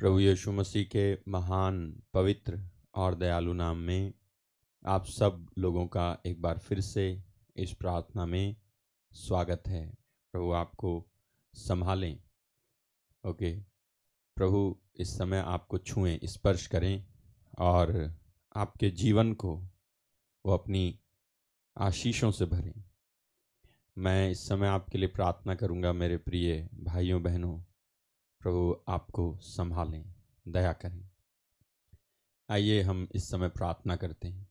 प्रभु यीशु मसीह के महान, पवित्र और दयालु नाम में आप सब लोगों का एक बार फिर से इस प्रार्थना में स्वागत है। प्रभु आपको संभालें। ओके, प्रभु इस समय आपको छुएं, स्पर्श करें और आपके जीवन को वो अपनी आशीषों से भरें। मैं इस समय आपके लिए प्रार्थना करूंगा। मेरे प्रिय भाइयों बहनों, प्रभु आपको संभालें, दया करें। आइए हम इस समय प्रार्थना करते हैं।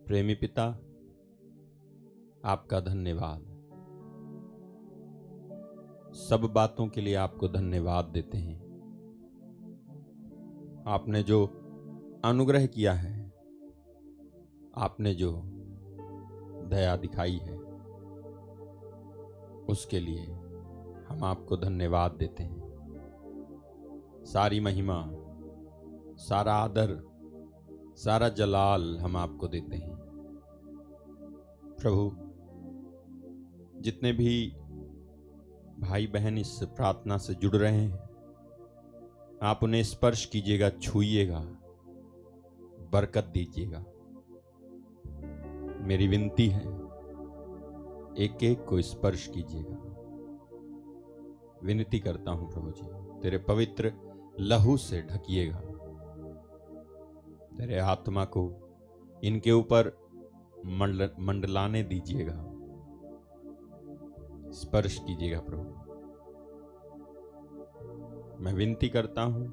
प्रेमी पिता, आपका धन्यवाद। सब बातों के लिए आपको धन्यवाद देते हैं। आपने जो अनुग्रह किया है, आपने जो दया दिखाई है, उसके लिए हम आपको धन्यवाद देते हैं। सारी महिमा, सारा आदर, सारा जलाल हम आपको देते हैं। प्रभु, जितने भी भाई बहन इस प्रार्थना से जुड़ रहे हैं, आप उन्हें स्पर्श कीजिएगा, छूइएगा, बरकत दीजिएगा। मेरी विनती है, एक एक को स्पर्श कीजिएगा। विनती करता हूं प्रभु जी, तेरे पवित्र लहू से ढकिएगा। तेरे आत्मा को इनके ऊपर मंडलाने दीजिएगा, स्पर्श कीजिएगा प्रभु। मैं विनती करता हूं,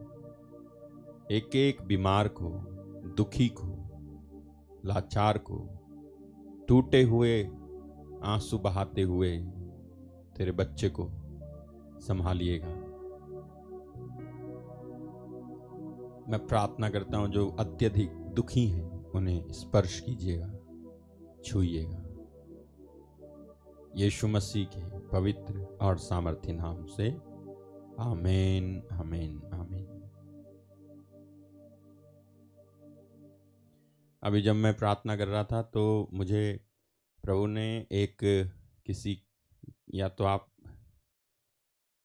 एक एक बीमार को, दुखी को, लाचार को, टूटे हुए, आंसू बहाते हुए तेरे बच्चे को संभालिएगा। मैं प्रार्थना करता हूं, जो अत्यधिक दुखी हैं उन्हें स्पर्श कीजिएगा, छूइएगा। यीशु मसीह के पवित्र और सामर्थ्य नाम से आमीन, आमीन, आमीन। अभी जब मैं प्रार्थना कर रहा था तो मुझे प्रभु ने एक किसी, या तो आप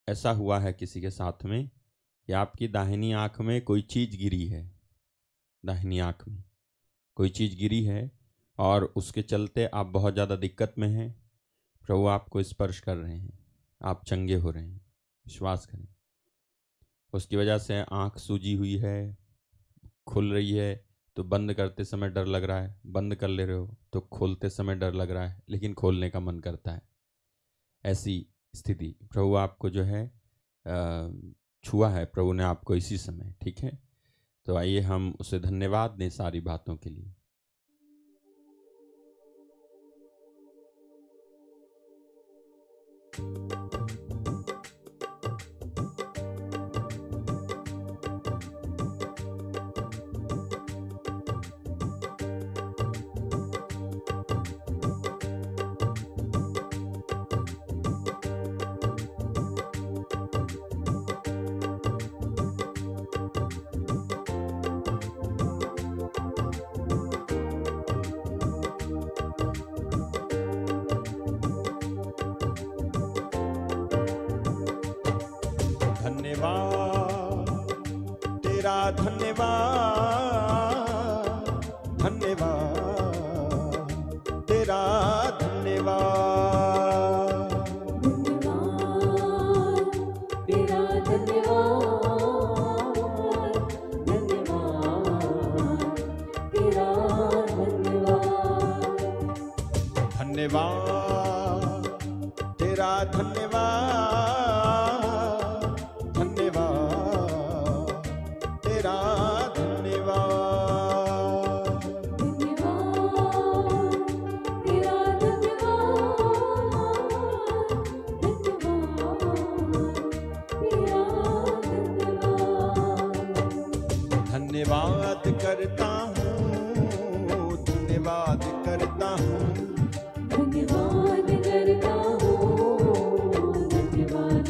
ऐसा हुआ है किसी के साथ में कि आपकी दाहिनी आंख में कोई चीज गिरी है, दाहिनी आंख में कोई चीज गिरी है और उसके चलते आप बहुत ज़्यादा दिक्कत में हैं। प्रभु आपको स्पर्श कर रहे हैं, आप चंगे हो रहे हैं, विश्वास करें। उसकी वजह से आंख सूजी हुई है, खुल रही है तो बंद करते समय डर लग रहा है, बंद कर ले रहे हो तो खोलते समय डर लग रहा है, लेकिन खोलने का मन करता है। ऐसी स्थिति प्रभु आपको जो है छुआ है, प्रभु ने आपको इसी समय, ठीक है। तो आइए हम उसे धन्यवाद दें सारी बातों के लिए। तेरा धन्यवाद, धन्यवाद, तेरा धन्यवाद, धन्यवाद, तेरा धन्यवाद, धन्यवाद, तेरा धन्यवाद, धन्यवाद, तेरा धन्यवाद, धन्यवाद, तेरा धन्यवाद, धन्यवाद, तेरा धन्यवाद, धन्यवाद करता हूँ, धन्यवाद करता हूँ, धन्यवाद करता हूँ, धन्यवाद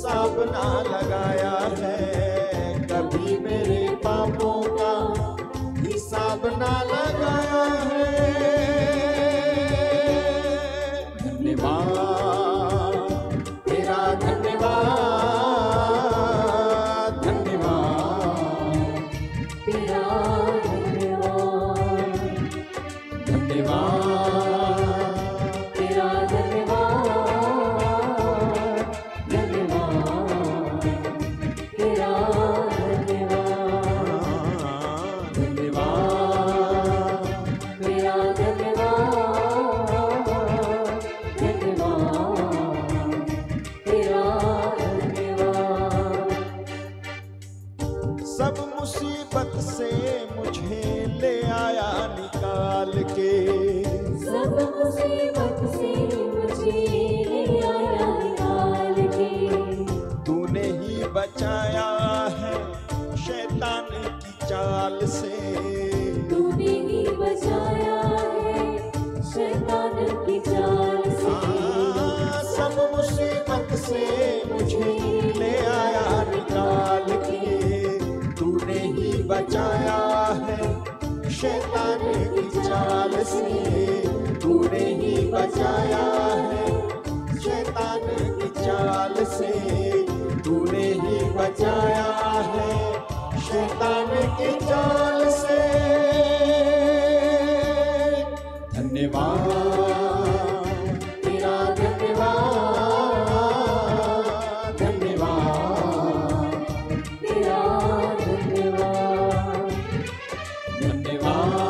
हिसाब ना लगाया है, कभी मेरे पापों का हिसाब ना लगाया है। धन्यवाद तेरा, धन्यवाद धन्यवाद तेरा धन्यवाद, धन्यवाद तेरा धन्यवाद, धन्यवाद तेरा धन्यवाद, धन्यवाद तेरा धन्यवाद, धन्यवाद तेरा धन्यवाद। सब मुसीबत से मुझे ले आया निकाल के, सब मुसीबत से मुझे ले आया निकाल के, तूने ही बचाया है शैतान की चाल से। तूने ही बचाया है शैतान की चाल से। सब मुसीबत से मुझे ले आया निकाल के, तूने ही बचाया है शैतान की चाल से। तूने ही बचाया है शैतान की चाल से। तूने ही बचाया है शैतान की चाल से। धन्यवाद तेरा, धन्यवाद धन्यवाद तेरा धन्यवाद, धन्यवाद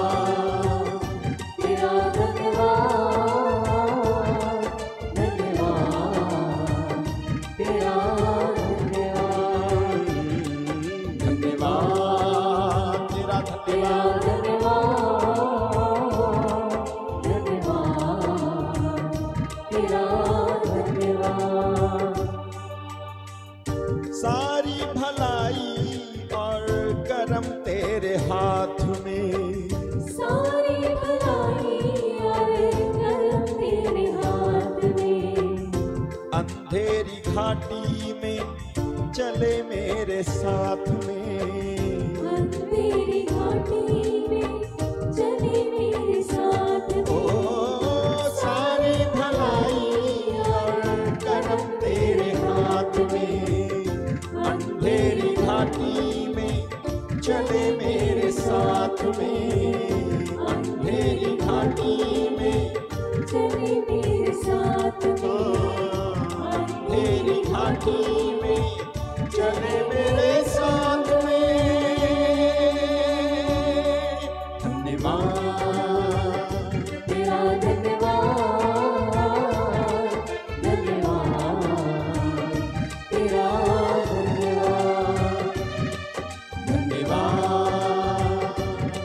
तेरा धन्यवाद, धन्यवाद तेरा धन्यवाद, धन्यवाद तेरा, तेरा धन्यवाद धन्यवाद, तेरा धन्यवाद। सारी भलाई और करम तेरे हाथ में। सारी भलाई और करम तेरे हाथ में, अंधेरी घाटी में चले मेरे साथ में। अंधेरी घाटी में चले मेरे साथ ओ में। सारी भलाई और करम तेरे हाथ में। अंधेरी घाटी में चले मेरे साथ में। अंधेरी घाटी में चले मेरे साथ में। अंधेरी घाटी में चले मेरे साथ में। धन्यवाद तेरा धन्यवाद, धन्यवाद तेरा धन्यवाद, धन्यवाद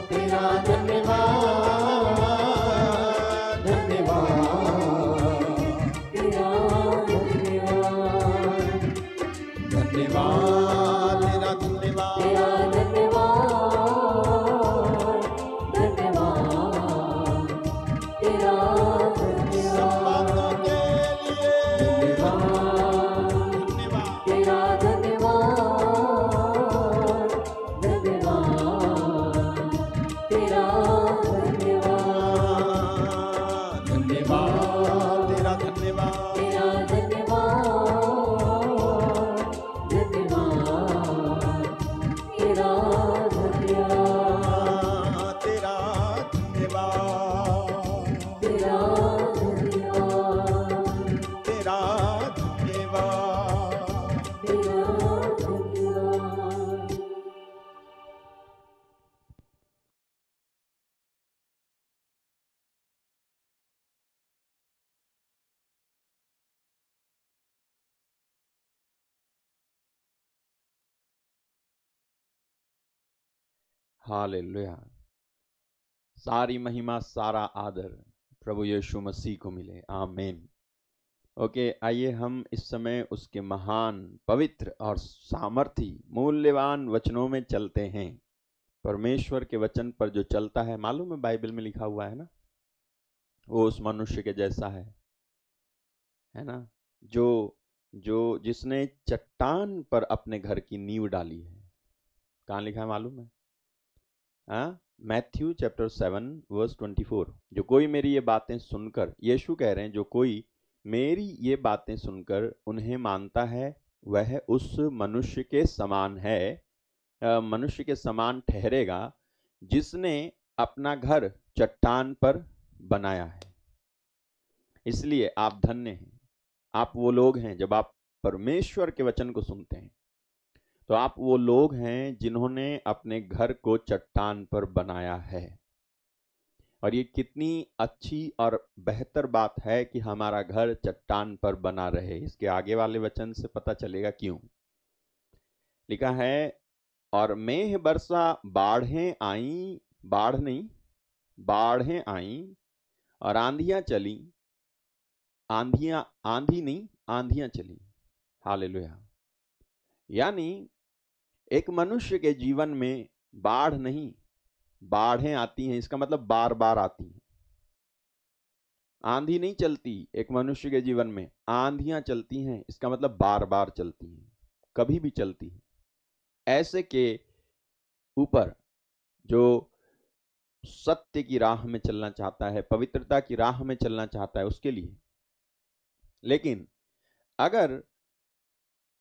तेरा, धन्यवाद धन्यवाद तेरा धन्यवाद, धन्यवाद तेरा, धन्यवाद तेरा धन्यवाद, धन्यवाद तेरा सब बातों धन्यवाद, के लिए धन्यवाद धन्यवाद। तेरा धन्यवाद, धन्यवाद तेरा धन्यवाद, धन्यवाद तेरा, धन्यवाद तेरा धन्यवाद, धन्यवाद तेरा धन्यवाद, तेरा धन्यवाद तेरा धन्यवाद, तेरा धन्यवाद। तेरा धन्यवाद। हालेलुया। सारी महिमा, सारा आदर प्रभु यीशु मसीह को मिले। आमीन। ओके, आइए हम इस समय उसके महान, पवित्र और सामर्थी, मूल्यवान वचनों में चलते हैं। परमेश्वर के वचन पर जो चलता है, मालूम है बाइबल में लिखा हुआ है ना, वो उस मनुष्य के जैसा है ना, जो जिसने चट्टान पर अपने घर की नींव डाली है। कहाँ लिखा है मालूम है? हाँ, मैथ्यू चैप्टर 7 वर्स 24। जो कोई मेरी ये बातें सुनकर, यीशु कह रहे हैं, जो कोई मेरी ये बातें सुनकर उन्हें मानता है वह उस मनुष्य के समान है, मनुष्य के समान ठहरेगा जिसने अपना घर चट्टान पर बनाया है। इसलिए आप धन्य हैं, आप वो लोग हैं, जब आप परमेश्वर के वचन को सुनते हैं तो आप वो लोग हैं जिन्होंने अपने घर को चट्टान पर बनाया है। और ये कितनी अच्छी और बेहतर बात है कि हमारा घर चट्टान पर बना रहे। इसके आगे वाले वचन से पता चलेगा क्यों। लिखा है, और मेघ बरसा, बाढ़ें आई, बाढ़ नहीं, बाढ़ें आई और आंधियां चली, आंधी नहीं, आंधियां चली। हालेलुया। यानी एक मनुष्य के जीवन में बाढ़ नहीं, बाढ़ें आती हैं, इसका मतलब बार बार आती हैं। आंधी नहीं चलती एक मनुष्य के जीवन में, आंधियां चलती हैं, इसका मतलब बार बार चलती हैं, कभी भी चलती है। ऐसे के ऊपर जो सत्य की राह में चलना चाहता है, पवित्रता की राह में चलना चाहता है, उसके लिए। लेकिन अगर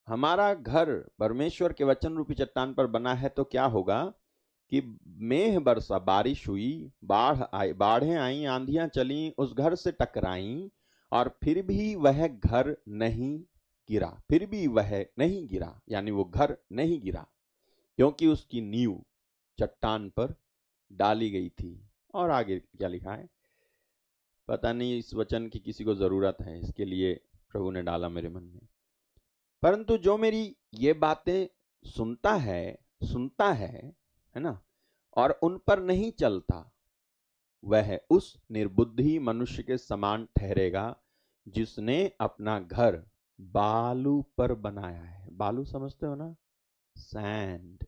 हमारा घर परमेश्वर के वचन रूपी चट्टान पर बना है तो क्या होगा कि मेघ बरसा, बारिश हुई, बाढ़ें आई, आंधियां चली, उस घर से टकराई और फिर भी वह घर नहीं गिरा, फिर भी वह नहीं गिरा, यानी वो घर नहीं गिरा, क्योंकि उसकी नींव चट्टान पर डाली गई थी। और आगे क्या लिखा है पता नहीं, इस वचन की किसी को जरूरत है, इसके लिए प्रभु ने डाला मेरे मन में। परंतु जो मेरी ये बातें सुनता है ना, और उन पर नहीं चलता, वह उस निर्बुद्धि मनुष्य के समान ठहरेगा जिसने अपना घर बालू पर बनाया है। बालू समझते हो ना? सैंड,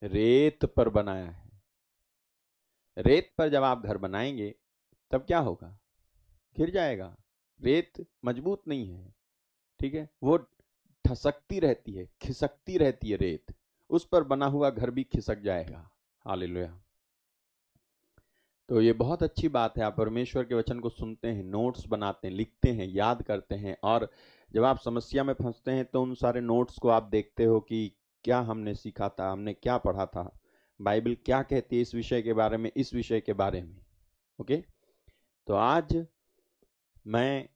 रेत पर बनाया है। रेत पर जब आप घर बनाएंगे तब क्या होगा? गिर जाएगा। रेत मजबूत नहीं है, ठीक है, वो ठसकती रहती है, खिसकती रहती है रेत, उस पर बना हुआ घर भी खिसक जाएगा। हालेलुया। तो ये बहुत अच्छी बात है, आप परमेश्वर के वचन को सुनते हैं, नोट्स बनाते हैं, लिखते हैं, याद करते हैं, और जब आप समस्या में फंसते हैं तो उन सारे नोट्स को आप देखते हो कि क्या हमने सीखा था, हमने क्या पढ़ा था, बाइबल क्या कहती है इस विषय के बारे में, इस विषय के बारे में। ओके, तो आज मैं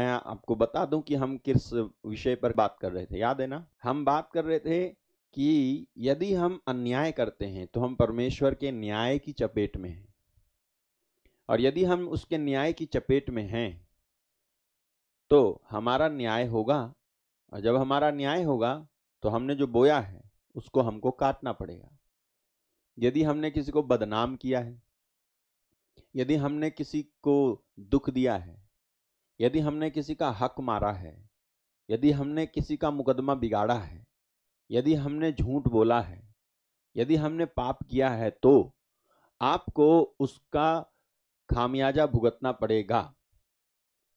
आपको बता दूं कि हम किस विषय पर बात कर रहे थे। याद है ना? हम बात कर रहे थे कि यदि हम अन्याय करते हैं तो हम परमेश्वर के न्याय की चपेट में हैं, और यदि हम उसके न्याय की चपेट में हैं तो हमारा न्याय होगा, और जब हमारा न्याय होगा तो हमने जो बोया है उसको हमको काटना पड़ेगा। यदि हमने किसी को बदनाम किया है, यदि हमने किसी को दुख दिया है, यदि हमने किसी का हक मारा है, यदि हमने किसी का मुकदमा बिगाड़ा है, यदि हमने झूठ बोला है, यदि हमने पाप किया है, तो आपको उसका खामियाजा भुगतना पड़ेगा,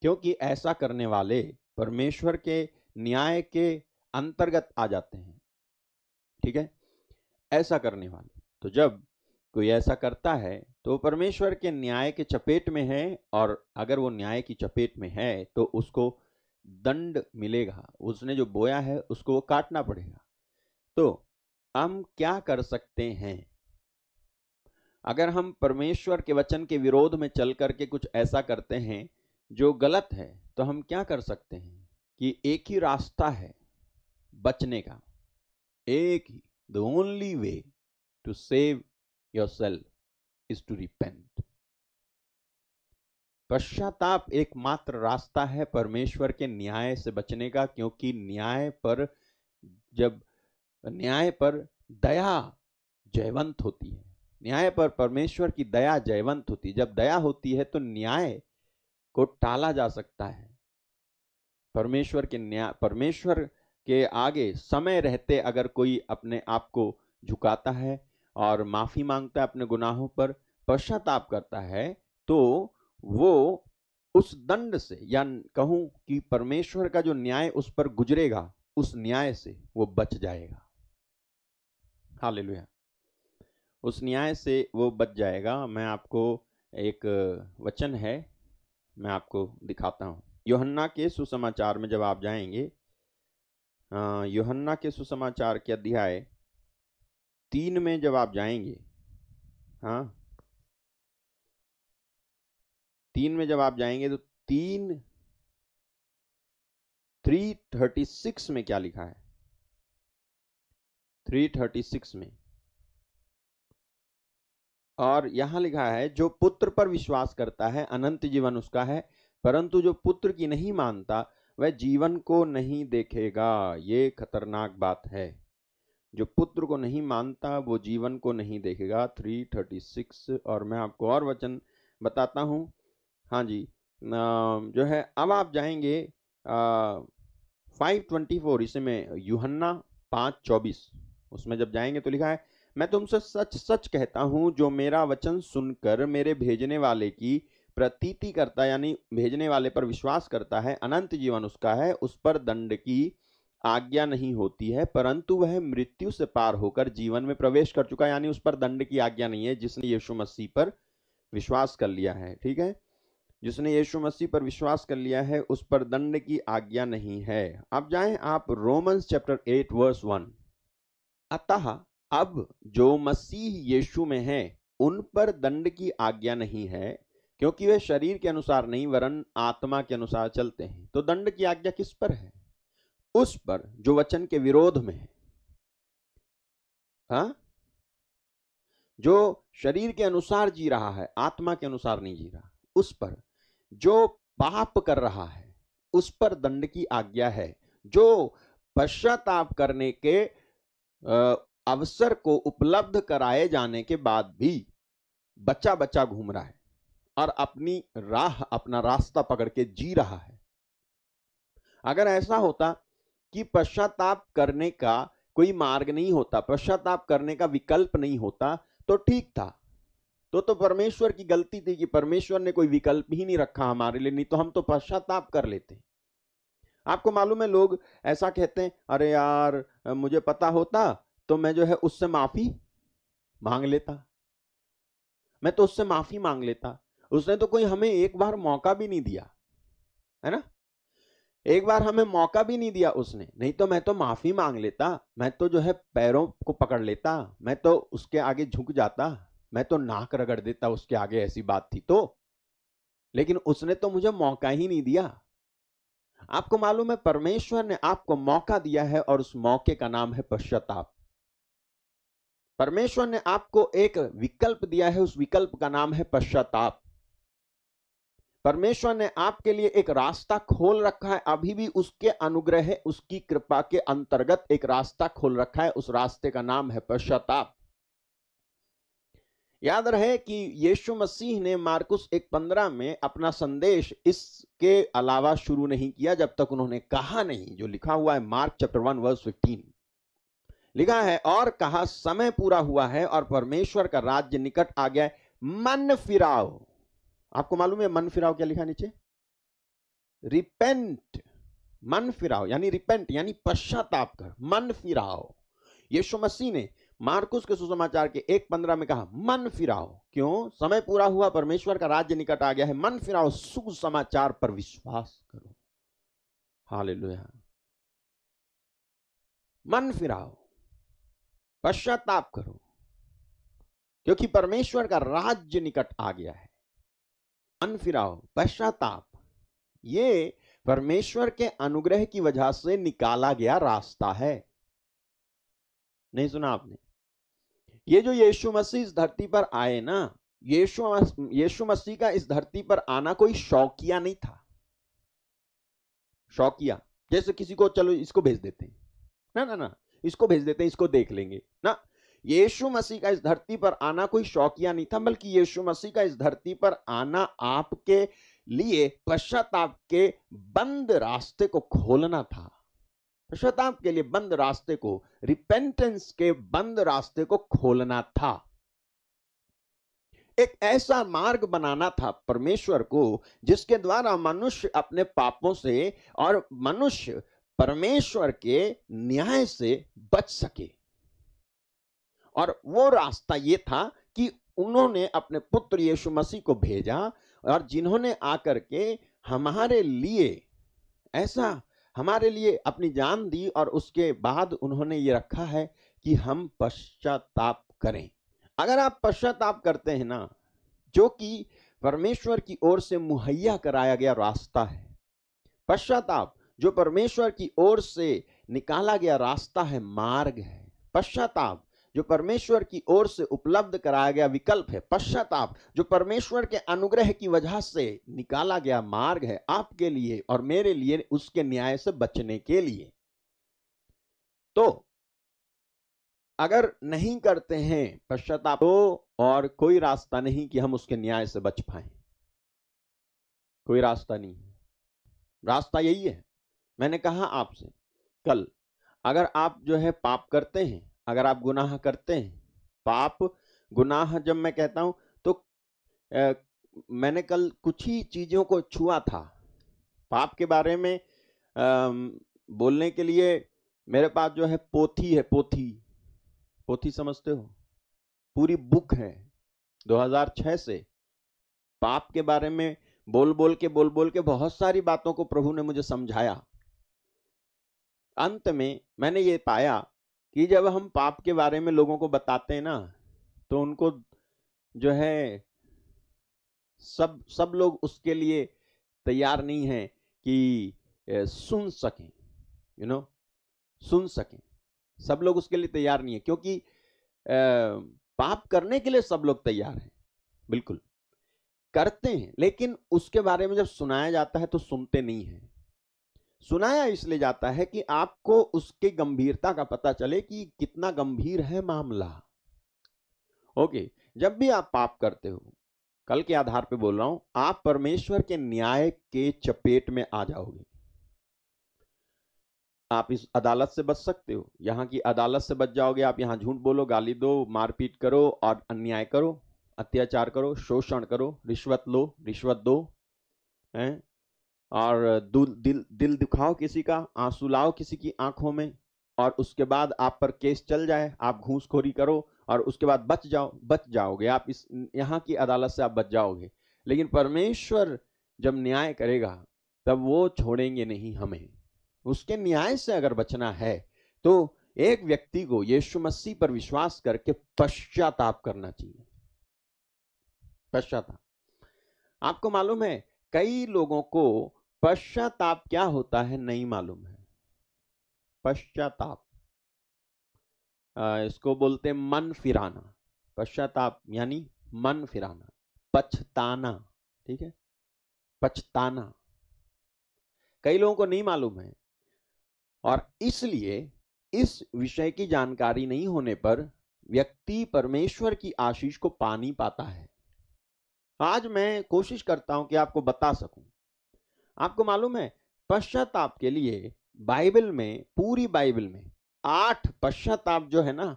क्योंकि ऐसा करने वाले परमेश्वर के न्याय के अंतर्गत आ जाते हैं। ठीक है, ऐसा करने वाले, तो जब कोई ऐसा करता है तो परमेश्वर के न्याय के चपेट में है, और अगर वो न्याय की चपेट में है तो उसको दंड मिलेगा, उसने जो बोया है उसको वो काटना पड़ेगा। तो हम क्या कर सकते हैं? अगर हम परमेश्वर के वचन के विरोध में चल करके कुछ ऐसा करते हैं जो गलत है, तो हम क्या कर सकते हैं कि एक ही रास्ता है बचने का, एक ही, the only way to save yourself is to repent. पश्चाताप एकमात्र रास्ता है परमेश्वर के न्याय से बचने का, क्योंकि न्याय पर दया जयवंत होती है, न्याय पर परमेश्वर की दया जयवंत होती है। जब दया होती है तो न्याय को टाला जा सकता है। परमेश्वर के आगे समय रहते अगर कोई अपने आप को झुकाता है और माफी मांगता है अपने गुनाहों पर, पश्चाताप करता है, तो वो उस दंड से, या कहूं कि परमेश्वर का जो न्याय उस पर गुजरेगा, उस न्याय से वो बच जाएगा। हालेलुया। उस न्याय से वो बच जाएगा। मैं आपको एक वचन है, मैं आपको दिखाता हूं। यूहन्ना के सुसमाचार में जब आप जाएंगे, यूहन्ना के सुसमाचार के अध्याय 3 में जब आप जाएंगे, हाँ 3 में जब आप जाएंगे तो 3:36 में क्या लिखा है? 3:36 में, और यहां लिखा है, जो पुत्र पर विश्वास करता है अनंत जीवन उसका है, परंतु जो पुत्र की नहीं मानता वह जीवन को नहीं देखेगा। ये खतरनाक बात है। जो पुत्र को नहीं मानता वो जीवन को नहीं देखेगा। 3:36। और मैं आपको और वचन बताता हूं। हाँ जी, जो है, अब आप जाएंगे 5:24, इसे में यूहन्ना 5:24, उसमें जब जाएंगे तो लिखा है, मैं तुमसे सच सच कहता हूं, जो मेरा वचन सुनकर मेरे भेजने वाले की प्रतीति करता, यानी भेजने वाले पर विश्वास करता है, अनंत जीवन उसका है, उस पर दंड की आज्ञा नहीं होती है, परंतु वह मृत्यु से पार होकर जीवन में प्रवेश कर चुका है। यानी उस पर दंड की आज्ञा नहीं है जिसने यीशु मसीह पर विश्वास कर लिया है। ठीक है, जिसने यीशु मसीह पर विश्वास कर लिया है उस पर दंड की आज्ञा नहीं है। अब जाएं आप रोमन्स चैप्टर 8 वर्स 1। अतः अब जो मसीह यीशु में है उन पर दंड की आज्ञा नहीं है, क्योंकि वे शरीर के अनुसार नहीं वरन आत्मा के अनुसार चलते हैं। तो दंड की आज्ञा किस पर है? उस पर जो वचन के विरोध में है। हाँ, जो शरीर के अनुसार जी रहा है, आत्मा के अनुसार नहीं जी रहा, उस पर। जो पाप कर रहा है उस पर दंड की आज्ञा है। जो पश्चाताप करने के अवसर को उपलब्ध कराए जाने के बाद भी बच्चा बच्चा घूम रहा है और अपनी राह, अपना रास्ता पकड़ के जी रहा है। अगर ऐसा होता कि पश्चाताप करने का कोई मार्ग नहीं होता, पश्चाताप करने का विकल्प नहीं होता, तो ठीक था। तो परमेश्वर की गलती थी कि परमेश्वर ने कोई विकल्प ही नहीं रखा हमारे लिए, नहीं तो हम तो पश्चाताप कर लेते। आपको मालूम है, लोग ऐसा कहते हैं, अरे यार मुझे पता होता तो मैं जो है उससे माफी मांग लेता, मैं तो उससे माफी मांग लेता। उसने तो कोई हमें एक बार मौका भी नहीं दिया, है ना? एक बार हमें मौका भी नहीं दिया उसने, नहीं तो मैं तो माफी मांग लेता, मैं तो जो है पैरों को पकड़ लेता, मैं तो उसके आगे झुक जाता, मैं तो नाक रगड़ देता उसके आगे, ऐसी बात थी तो। लेकिन उसने तो मुझे मौका ही नहीं दिया। आपको मालूम है, परमेश्वर ने आपको मौका दिया है और उस मौके का नाम है पश्चाताप। परमेश्वर ने आपको एक विकल्प दिया है, उस विकल्प का नाम है पश्चाताप। परमेश्वर ने आपके लिए एक रास्ता खोल रखा है, अभी भी उसके अनुग्रह, उसकी कृपा के अंतर्गत एक रास्ता खोल रखा है, उस रास्ते का नाम है पश्चाताप। याद रहे कि यीशु मसीह ने मार्कुस 1:15 में अपना संदेश इसके अलावा शुरू नहीं किया जब तक उन्होंने कहा नहीं, जो लिखा हुआ है मार्क चैप्टर 1 वर्स 15, लिखा है, और कहा समय पूरा हुआ है और परमेश्वर का राज्य निकट आ गया है, मन फिराओ। आपको मालूम है मन फिराओ क्या लिखा नीचे? रिपेंट। मन फिराओ यानी रिपेंट, यानी पश्चाताप कर, मन फिराओ। यीशु मसीह ने मार्कुस के सुसमाचार के 1:15 में कहा मन फिराओ। क्यों? समय पूरा हुआ, परमेश्वर का राज्य निकट आ गया है, मन फिराओ, सुसमाचार पर विश्वास करो। हालेलुया। मन फिराओ, पश्चाताप करो, क्योंकि परमेश्वर का राज्य निकट आ गया है। मन फिराओ, पश्चाताप, ये परमेश्वर के अनुग्रह की वजह से निकाला गया रास्ता है। नहीं सुना आपने? ये जो यीशु मसीह इस धरती पर आए ना, यीशु मसीह का इस धरती पर आना कोई शौकिया नहीं था। शौकिया जैसे किसी को चलो इसको भेज देते हैं, ना ना ना, इसको भेज देते हैं, इसको देख लेंगे ना। यीशु मसीह का इस धरती पर आना कोई शौकिया नहीं था, बल्कि यीशु मसीह का इस धरती पर आना आपके लिए पश्चाताप के बंद रास्ते को खोलना था। पश्चाताप के लिए बंद रास्ते को, रिपेंटेंस के बंद रास्ते को खोलना था। एक ऐसा मार्ग बनाना था परमेश्वर को, जिसके द्वारा मनुष्य अपने पापों से और मनुष्य परमेश्वर के न्याय से बच सके। और वो रास्ता ये था कि उन्होंने अपने पुत्र यीशु मसीह को भेजा, और जिन्होंने आकर के हमारे लिए ऐसा हमारे लिए अपनी जान दी, और उसके बाद उन्होंने ये रखा है कि हम पश्चाताप करें। अगर आप पश्चाताप करते हैं ना, जो कि परमेश्वर की ओर से मुहैया कराया गया रास्ता है, पश्चाताप जो परमेश्वर की ओर से निकाला गया रास्ता है, मार्ग है। पश्चाताप जो परमेश्वर की ओर से उपलब्ध कराया गया विकल्प है। पश्चाताप जो परमेश्वर के अनुग्रह की वजह से निकाला गया मार्ग है आपके लिए और मेरे लिए, उसके न्याय से बचने के लिए। तो अगर नहीं करते हैं पश्चाताप, तो और कोई रास्ता नहीं कि हम उसके न्याय से बच पाए। कोई रास्ता नहीं है। रास्ता यही है। मैंने कहा आपसे कल, अगर आप जो है पाप करते हैं, अगर आप गुनाह करते हैं, पाप गुनाह जब मैं कहता हूं तो मैंने कल कुछ ही चीजों को छुआ था। पाप के बारे में बोलने के लिए मेरे पास जो है पोथी है। पोथी समझते हो? पूरी बुक है 2006 से। पाप के बारे में बोल बोल के बहुत सारी बातों को प्रभु ने मुझे समझाया। अंत में मैंने ये पाया कि जब हम पाप के बारे में लोगों को बताते हैं ना, तो उनको जो है सब लोग उसके लिए तैयार नहीं हैं कि सुन सकें, सुन सकें। सब लोग उसके लिए तैयार नहीं है, क्योंकि पाप करने के लिए सब लोग तैयार हैं, बिल्कुल करते हैं, लेकिन उसके बारे में जब सुनाया जाता है तो सुनते नहीं हैं। सुनाया इसलिए जाता है कि आपको उसके गंभीरता का पता चले कि कितना गंभीर है मामला। ओके, जब भी आप पाप करते हो, कल के आधार पे बोल रहा हूं, आप परमेश्वर के न्याय के चपेट में आ जाओगे। आप इस अदालत से बच सकते हो, यहां की अदालत से बच जाओगे। आप यहां झूठ बोलो, गाली दो, मारपीट करो और अन्याय करो, अत्याचार करो, शोषण करो, रिश्वत लो, रिश्वत दो, हैं, और दिल दुखाओ किसी का, आंसू लाओ किसी की आंखों में, और उसके बाद आप पर केस चल जाए, आप घूसखोरी करो और उसके बाद बच जाओगे। आप इस यहाँ की अदालत से आप बच जाओगे। लेकिन परमेश्वर जब न्याय करेगा तब वो छोड़ेंगे नहीं हमें। उसके न्याय से अगर बचना है तो एक व्यक्ति को यीशु मसीह पर विश्वास करके पश्चाताप करना चाहिए। पश्चाताप, आपको मालूम है कई लोगों को पश्चाताप क्या होता है नहीं मालूम है। पश्चाताप इसको बोलते हैं मन फिराना। पश्चाताप यानी मन फिराना, पछताना, ठीक है, पछताना। कई लोगों को नहीं मालूम है, और इसलिए इस विषय की जानकारी नहीं होने पर व्यक्ति परमेश्वर की आशीष को पा नहीं पाता है। आज मैं कोशिश करता हूं कि आपको बता सकूं। आपको मालूम है पश्चाताप के लिए बाइबल में, पूरी बाइबल में 8 पश्चाताप जो है ना,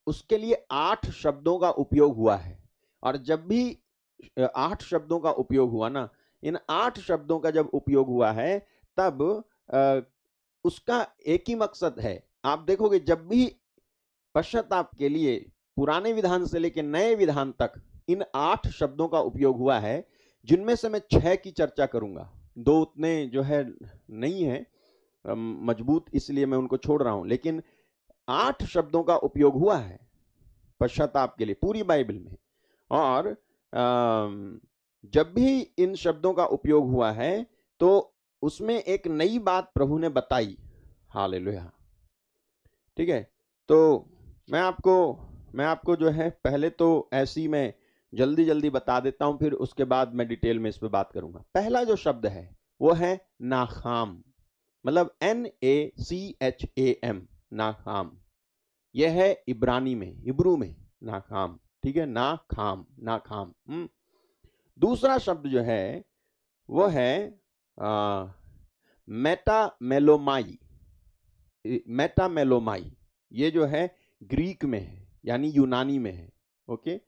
उसके लिए 8 शब्दों का उपयोग हुआ है। और जब भी 8 शब्दों का उपयोग हुआ ना, इन 8 शब्दों का जब उपयोग हुआ है तब उसका एक ही मकसद है। आप देखोगे जब भी पश्चाताप के लिए पुराने विधान से लेकर नए विधान तक इन 8 शब्दों का उपयोग हुआ है, जिनमें से मैं 6 की चर्चा करूंगा। 2 उतने जो है नहीं है मजबूत, इसलिए मैं उनको छोड़ रहा हूं। लेकिन 8 शब्दों का उपयोग हुआ है पश्चाताप के लिए पूरी बाइबल में। और जब भी इन शब्दों का उपयोग हुआ है तो उसमें एक नई बात प्रभु ने बताई। हालेलुया, ठीक है। तो मैं आपको जो है पहले तो ऐसी मैं जल्दी बता देता हूं, फिर उसके बाद मैं डिटेल में इस पे बात करूंगा। पहला जो शब्द है वो है नाखाम, मतलब NACHAM, नाखाम। यह है इब्रानी में, हिब्रू में नाखाम, ठीक है, नाखाम। दूसरा शब्द जो है वो है मेटामेलोमाई। मेटामेलोमाई ये जो है ग्रीक में है, यानी यूनानी में है। ओके,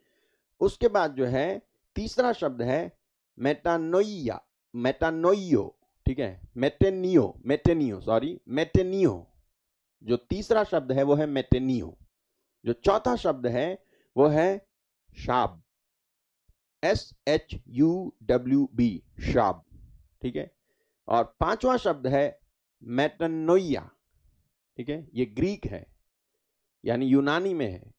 उसके बाद जो है तीसरा शब्द है मेटानोइया, मेटानोइयो, ठीक है, मेटेनियो सॉरी, मेटेनियो। जो तीसरा शब्द है वो है मेटेनियो। जो चौथा शब्द है वो है शाब, SHUWB, शाब, ठीक है। और पांचवा शब्द है मेटानोइया, ठीक है, ये ग्रीक है यानी यूनानी में है,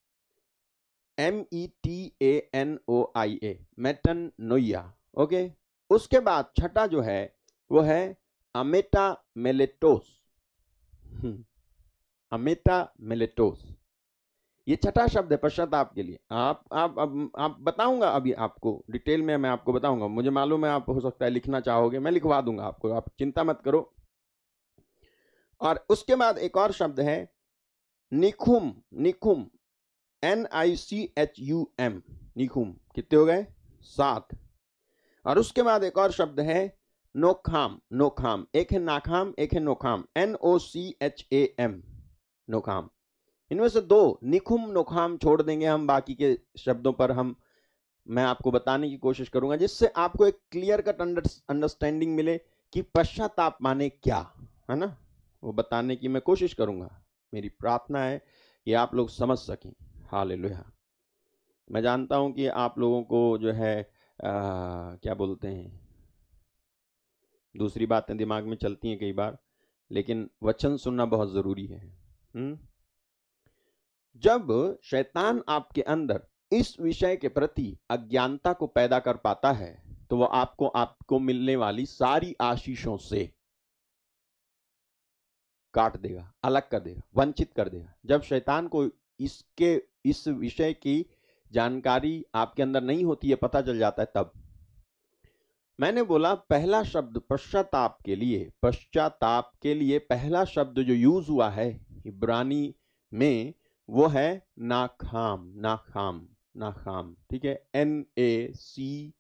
METANOIA, मेटानोइया, ओके। उसके बाद छठा जो है वो है अमेटा मेलेटोस, अमेटा मेलेटोस। ये छठा शब्द है पश्चाताप के लिए। आप बताऊंगा अभी आपको डिटेल में, मैं आपको बताऊंगा। मुझे मालूम है आप हो सकता है लिखना चाहोगे, मैं लिखवा दूंगा आपको, आप चिंता मत करो। और उसके बाद एक और शब्द है निखुम, निखुम, NICHUM, निखुम। कितने हो गए? 7। और उसके बाद एक और शब्द है नोखाम, नोखाम। एक है नाखाम, एक है नोखाम, NOCHAM, नोखाम। इनमें से 2 निखुम नोखाम छोड़ देंगे हम, बाकी के शब्दों पर मैं आपको बताने की कोशिश करूंगा, जिससे आपको एक क्लियर कट अंडरस्टैंडिंग मिले कि पश्चाताप माने क्या है ना, वो बताने की मैं कोशिश करूंगा। मेरी प्रार्थना है कि आप लोग समझ सकें। हालेलुया। मैं जानता हूं कि आप लोगों को जो है क्या बोलते हैं, दूसरी बातें दिमाग में चलती हैं कई बार, लेकिन वचन सुनना बहुत जरूरी है। जब शैतान आपके अंदर इस विषय के प्रति अज्ञानता को पैदा कर पाता है तो वो आपको मिलने वाली सारी आशीषों से काट देगा, अलग कर देगा, वंचित कर देगा। जब शैतान को इस विषय की जानकारी आपके अंदर नहीं होती है, पता चल जाता है, तब मैंने बोला पहला शब्द पश्चाताप के लिए पहला शब्द जो यूज हुआ है इब्रानी में वो है नाखाम, नाखाम, नाखाम, ठीक है, NACHAM,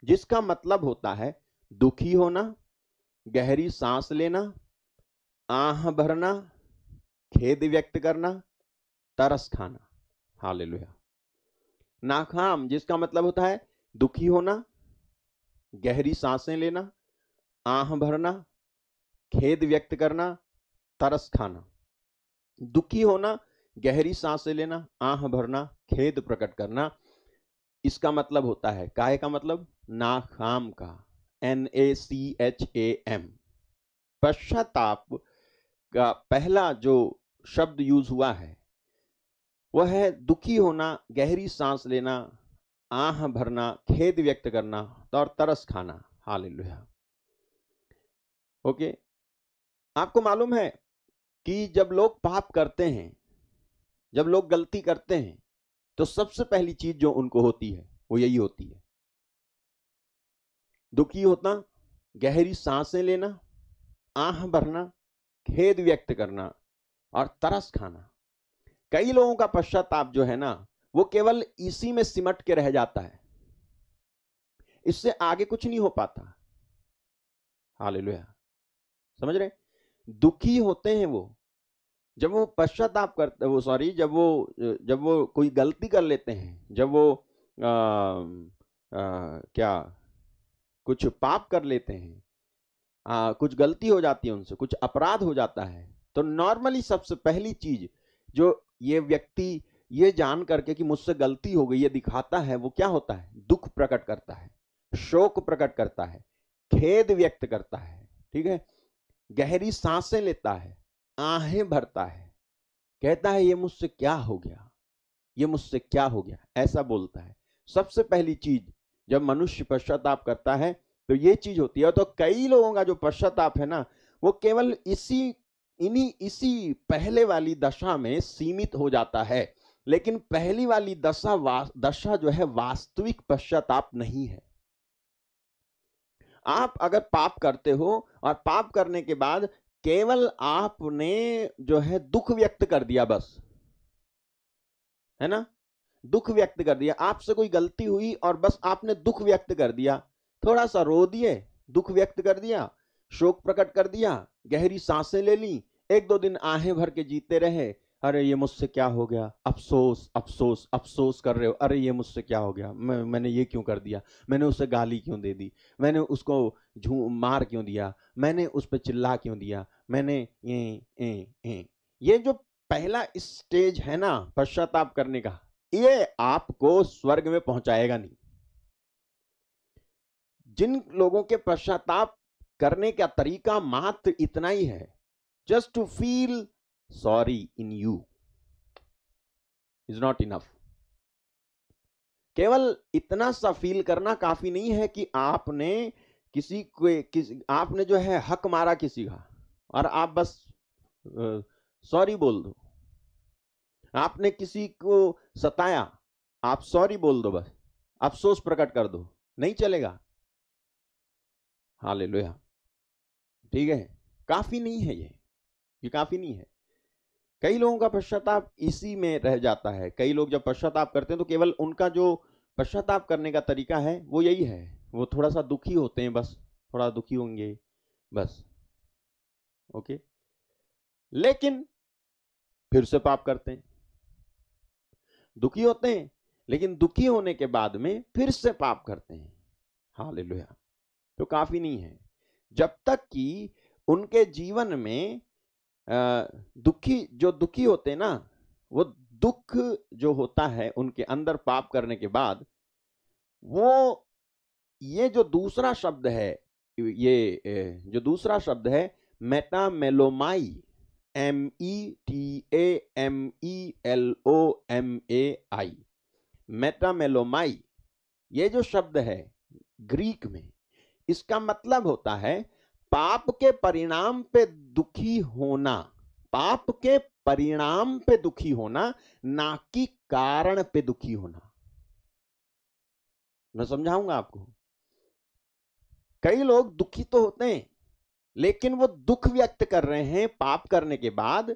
जिसका मतलब होता है दुखी होना, गहरी सांस लेना, आह भरना, खेद व्यक्त करना, तरस खाना। हालेलुया। नाखाम जिसका मतलब होता है दुखी होना, गहरी सांसें लेना, आह भरना, खेद व्यक्त करना, तरस खाना। दुखी होना, गहरी सांसें लेना, आह भरना, खेद प्रकट करना, इसका मतलब होता है, काय का मतलब? नाखाम का, NACHAM। पश्चाताप का पहला जो शब्द यूज हुआ है वह है दुखी होना, गहरी सांस लेना, आह भरना, खेद व्यक्त करना और तरस खाना। हालेलुया। ओके। आपको मालूम है कि जब लोग पाप करते हैं, जब लोग गलती करते हैं, तो सबसे पहली चीज जो उनको होती है वो यही होती है, दुखी होना, गहरी सांसें लेना, आह भरना, खेद व्यक्त करना और तरस खाना। कई लोगों का पश्चाताप जो है ना वो केवल इसी में सिमट के रह जाता है, इससे आगे कुछ नहीं हो पाता। हालेलुया। समझ रहे? दुखी होते हैं वो, जब वो पश्चाताप करते, वो सॉरी, जब वो कोई गलती कर लेते हैं, जब वो क्या कुछ पाप कर लेते हैं, कुछ गलती हो जाती है उनसे, कुछ अपराध हो जाता है, तो नॉर्मली सबसे पहली चीज जो ये व्यक्ति ये जान करके कि मुझसे गलती हो गई ये दिखाता है, वो क्या होता है? दुख प्रकट करता है, शोक प्रकट करता है, खेद व्यक्त करता है, ठीक है, गहरी सांसें लेता है, आहें भरता है, कहता है ये मुझसे क्या हो गया, ये मुझसे क्या हो गया, ऐसा बोलता है। सबसे पहली चीज जब मनुष्य पश्चाताप करता है तो ये चीज होती है। तो कई लोगों का जो पश्चाताप है ना वो केवल इसी पहले वाली दशा में सीमित हो जाता है, लेकिन पहली वाली दशा जो है वास्तविक पश्चाताप नहीं है। आप अगर पाप करते हो और पाप करने के बाद केवल आपने जो है दुख व्यक्त कर दिया, बस, है ना, दुख व्यक्त कर दिया, आपसे कोई गलती हुई और बस आपने दुख व्यक्त कर दिया, थोड़ा सा रो दिए, दुख व्यक्त कर दिया, शोक प्रकट कर दिया, गहरी सांसें ले ली, 1-2 दिन आहें भर के जीते रहे, अरे ये मुझसे क्या हो गया, अफसोस अफसोस अफसोस कर रहे हो, अरे ये मुझसे क्या हो गया, मैंने ये क्यों कर दिया, मैंने उसे गाली क्यों दे दी, मैंने उसको मार क्यों दिया, मैंने उस पर चिल्ला क्यों दिया, मैंने ये जो पहला स्टेज है ना पश्चाताप करने का, ये आपको स्वर्ग में पहुंचाएगा नहीं। जिन लोगों के पश्चाताप करने का तरीका मात्र इतना ही है, just to feel sorry in you is not enough. केवल इतना सा फील करना काफी नहीं है कि आपने आपने जो है हक मारा किसी का और आप बस सॉरी बोल दो। आपने किसी को सताया, आप सॉरी बोल दो, बस अफसोस प्रकट कर दो, नहीं चलेगा। हालेलुया। ठीक है, काफी नहीं है ये काफी नहीं है। कई लोगों का पश्चाताप इसी में रह जाता है। कई लोग जब पश्चाताप करते हैं तो केवल उनका जो पश्चाताप करने का तरीका है वो यही है, वो थोड़ा सा दुखी होते हैं, बस थोड़ा दुखी होंगे बस, ओके, लेकिन फिर से पाप करते हैं। दुखी होते हैं लेकिन दुखी होने के बाद में फिर से पाप करते हैं। हालेलुया। तो काफी नहीं है जब तक कि उनके जीवन में दुखी होते हैं ना, वो दुख जो होता है उनके अंदर पाप करने के बाद, वो ये जो दूसरा शब्द है, ये जो दूसरा शब्द है मेटामेलोमाई, METAMELOMAI, मेटामेलोमाई, ये जो शब्द है ग्रीक में, इसका मतलब होता है पाप के परिणाम पे दुखी होना। पाप के परिणाम पे दुखी होना, ना कि कारण पे दुखी होना। मैं समझाऊंगा आपको। कई लोग दुखी तो होते हैं लेकिन वो दुख व्यक्त कर रहे हैं पाप करने के बाद,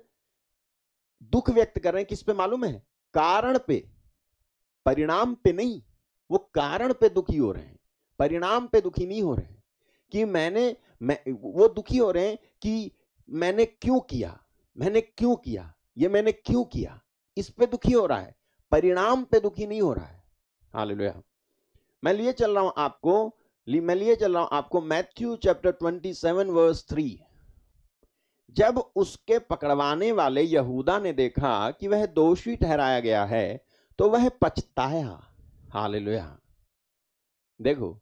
दुख व्यक्त कर रहे हैं किस पे मालूम है? कारण पे, परिणाम पे नहीं। वो कारण पे दुखी हो रहे हैं, परिणाम पे दुखी नहीं हो रहे हैं। कि वो दुखी हो रहे हैं कि मैंने क्यों किया, ये मैंने क्यों किया, इस पे दुखी हो रहा है, परिणाम पे दुखी नहीं हो रहा है। हालेलुया। मैं लिए चल रहा हूं आपको मैथ्यू चैप्टर 27 वर्स 3। जब उसके पकड़वाने वाले यहूदा ने देखा कि वह दोषी ठहराया गया है तो वह पछताया। हालेलुया। देखो,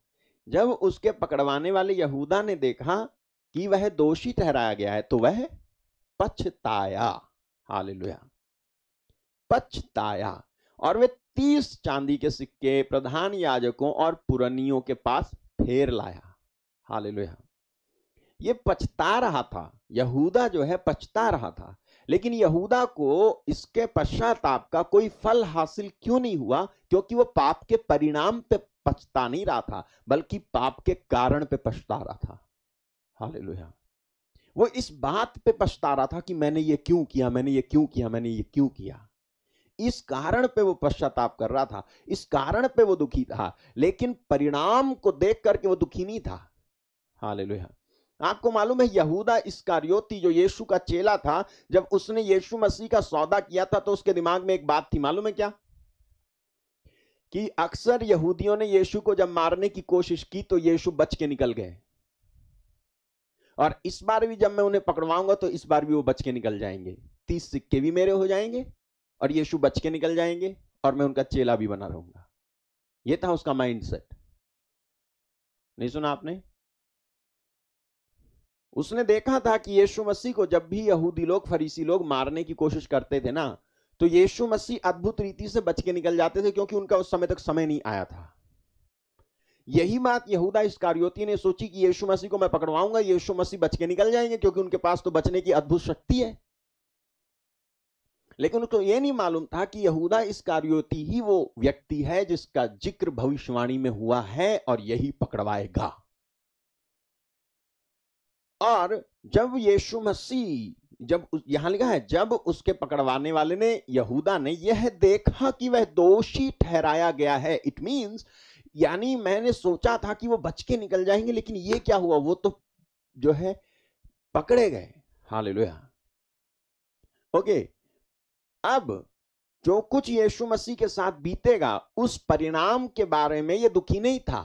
जब उसके पकड़वाने वाले यहूदा ने देखा कि वह दोषी ठहराया गया है तो वह पछताया। हालेलुया। पछताया। और वे 30 चांदी के सिक्के प्रधान याजकों और पुरनियों के पास फेर लाया। हालेलुया। ये पछता रहा था, यहूदा जो है पछता रहा था, लेकिन यहूदा को इसके पश्चाताप का कोई फल हासिल क्यों नहीं हुआ? क्योंकि वो पाप के परिणाम पे पछता नहीं रहा था, बल्कि पाप के कारण पे पछता रहा था। हालेलुया। वो इस बात पे पछता रहा था कि मैंने ये क्यों किया, मैंने ये क्यों किया, मैंने ये क्यों किया। इस कारण पे वो पश्चाताप कर रहा था, इस कारण पे वो दुखी था, लेकिन परिणाम को देख करके वो दुखी नहीं था। हालेलुया। आपको मालूम है यहूदा इस्करियोती जो यीशु का चेला था, जब उसने यीशु मसीह का सौदा किया था तो उसके दिमाग में एक बात थी, मालूम है क्या? कि अक्सर यहूदियों ने यीशु को जब मारने की कोशिश की तो यीशु बच के निकल गए, और इस बार भी जब मैं उन्हें पकड़वाऊंगा तो इस बार भी वो बच के निकल जाएंगे। 30 सिक्के भी मेरे हो जाएंगे और यीशु बच के निकल जाएंगे और मैं उनका चेला भी बना रहूंगा। ये था उसका माइंडसेट। नहीं सुना आपने? उसने देखा था कि यीशु मसीह को जब भी यहूदी लोग, फरीसी लोग मारने की कोशिश करते थे ना, तो यीशु मसीह अद्भुत रीति से बच के निकल जाते थे, क्योंकि उनका उस समय तक समय नहीं आया था। यही बात यहूदा इस्करियोती ने सोची कि यीशु मसीह को मैं पकड़वाऊंगा, यीशु मसीह बच के निकल जाएंगे, क्योंकि उनके पास तो बचने की अद्भुत शक्ति है। लेकिन उसको यह नहीं मालूम था कि यहूदा इस्करियोती ही वो व्यक्ति है जिसका जिक्र भविष्यवाणी में हुआ है और यही पकड़वाएगा। और जब यीशु मसीह, जब यहां लिखा है, जब उसके पकड़वाने वाले ने, यहूदा ने यह देखा कि वह दोषी ठहराया गया है, इट मींस, यानी मैंने सोचा था कि वो बच के निकल जाएंगे, लेकिन ये क्या हुआ, वो तो जो है पकड़े गए। हालेलुया। ओके, अब जो कुछ यीशु मसीह के साथ बीतेगा उस परिणाम के बारे में ये दुखी नहीं था,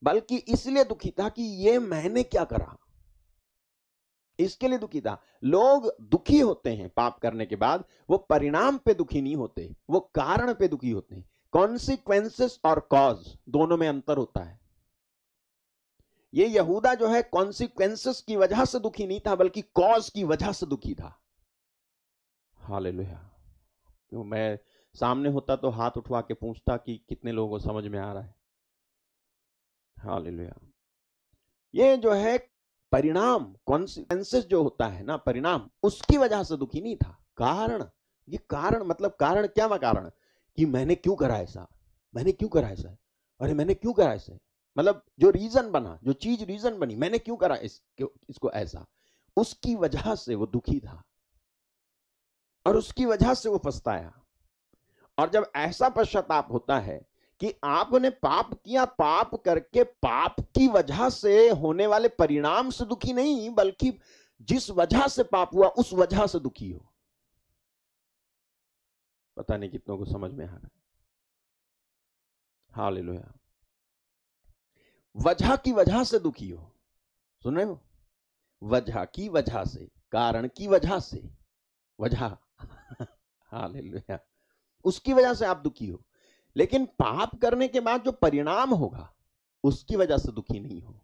बल्कि इसलिए दुखी था कि ये मैंने क्या करा, इसके लिए दुखी था। लोग दुखी होते हैं पाप करने के बाद, वो परिणाम पे दुखी नहीं होते, वो कारण पे दुखी होते हैं। कॉन्सिक्वेंसेस और कॉज दोनों में अंतर होता है। ये यहूदा जो है कॉन्सिक्वेंसेस की वजह से दुखी नहीं था, बल्कि कॉज की वजह से दुखी था। हालेलुया। तो मैं सामने होता तो हाथ उठवा के पूछता कि कितने लोगों को समझ में आ रहा है। हालेलुया। ये जो है परिणाम, कॉन्सिक्वेंसेस जो होता है ना, परिणाम, उसकी वजह से दुखी नहीं था। कारण, ये कारण मतलब कारण क्या हुआ? कारण कि मैंने क्यों करा ऐसा, मैंने क्यों करा ऐसा, अरे मैंने क्यों करा ऐसा, मतलब जो रीजन बना, जो चीज रीजन बनी, मैंने क्यों करा इसको ऐसा, उसकी वजह से वो दुखी था और उसकी वजह से वो पछताया। और जब ऐसा पश्चाताप होता है कि आपने पाप किया, पाप करके पाप की वजह से होने वाले परिणाम से दुखी नहीं, बल्कि जिस वजह से पाप हुआ उस वजह से दुखी हो। पता नहीं कितनों को समझ में आ रहा है। हालेलुया। वजह की वजह से दुखी हो, सुन रहे हो? वजह की वजह से, कारण की वजह से, वजह हालेलुया, उसकी वजह से आप दुखी हो। लेकिन पाप करने के बाद जो परिणाम होगा उसकी वजह से दुखी नहीं हो।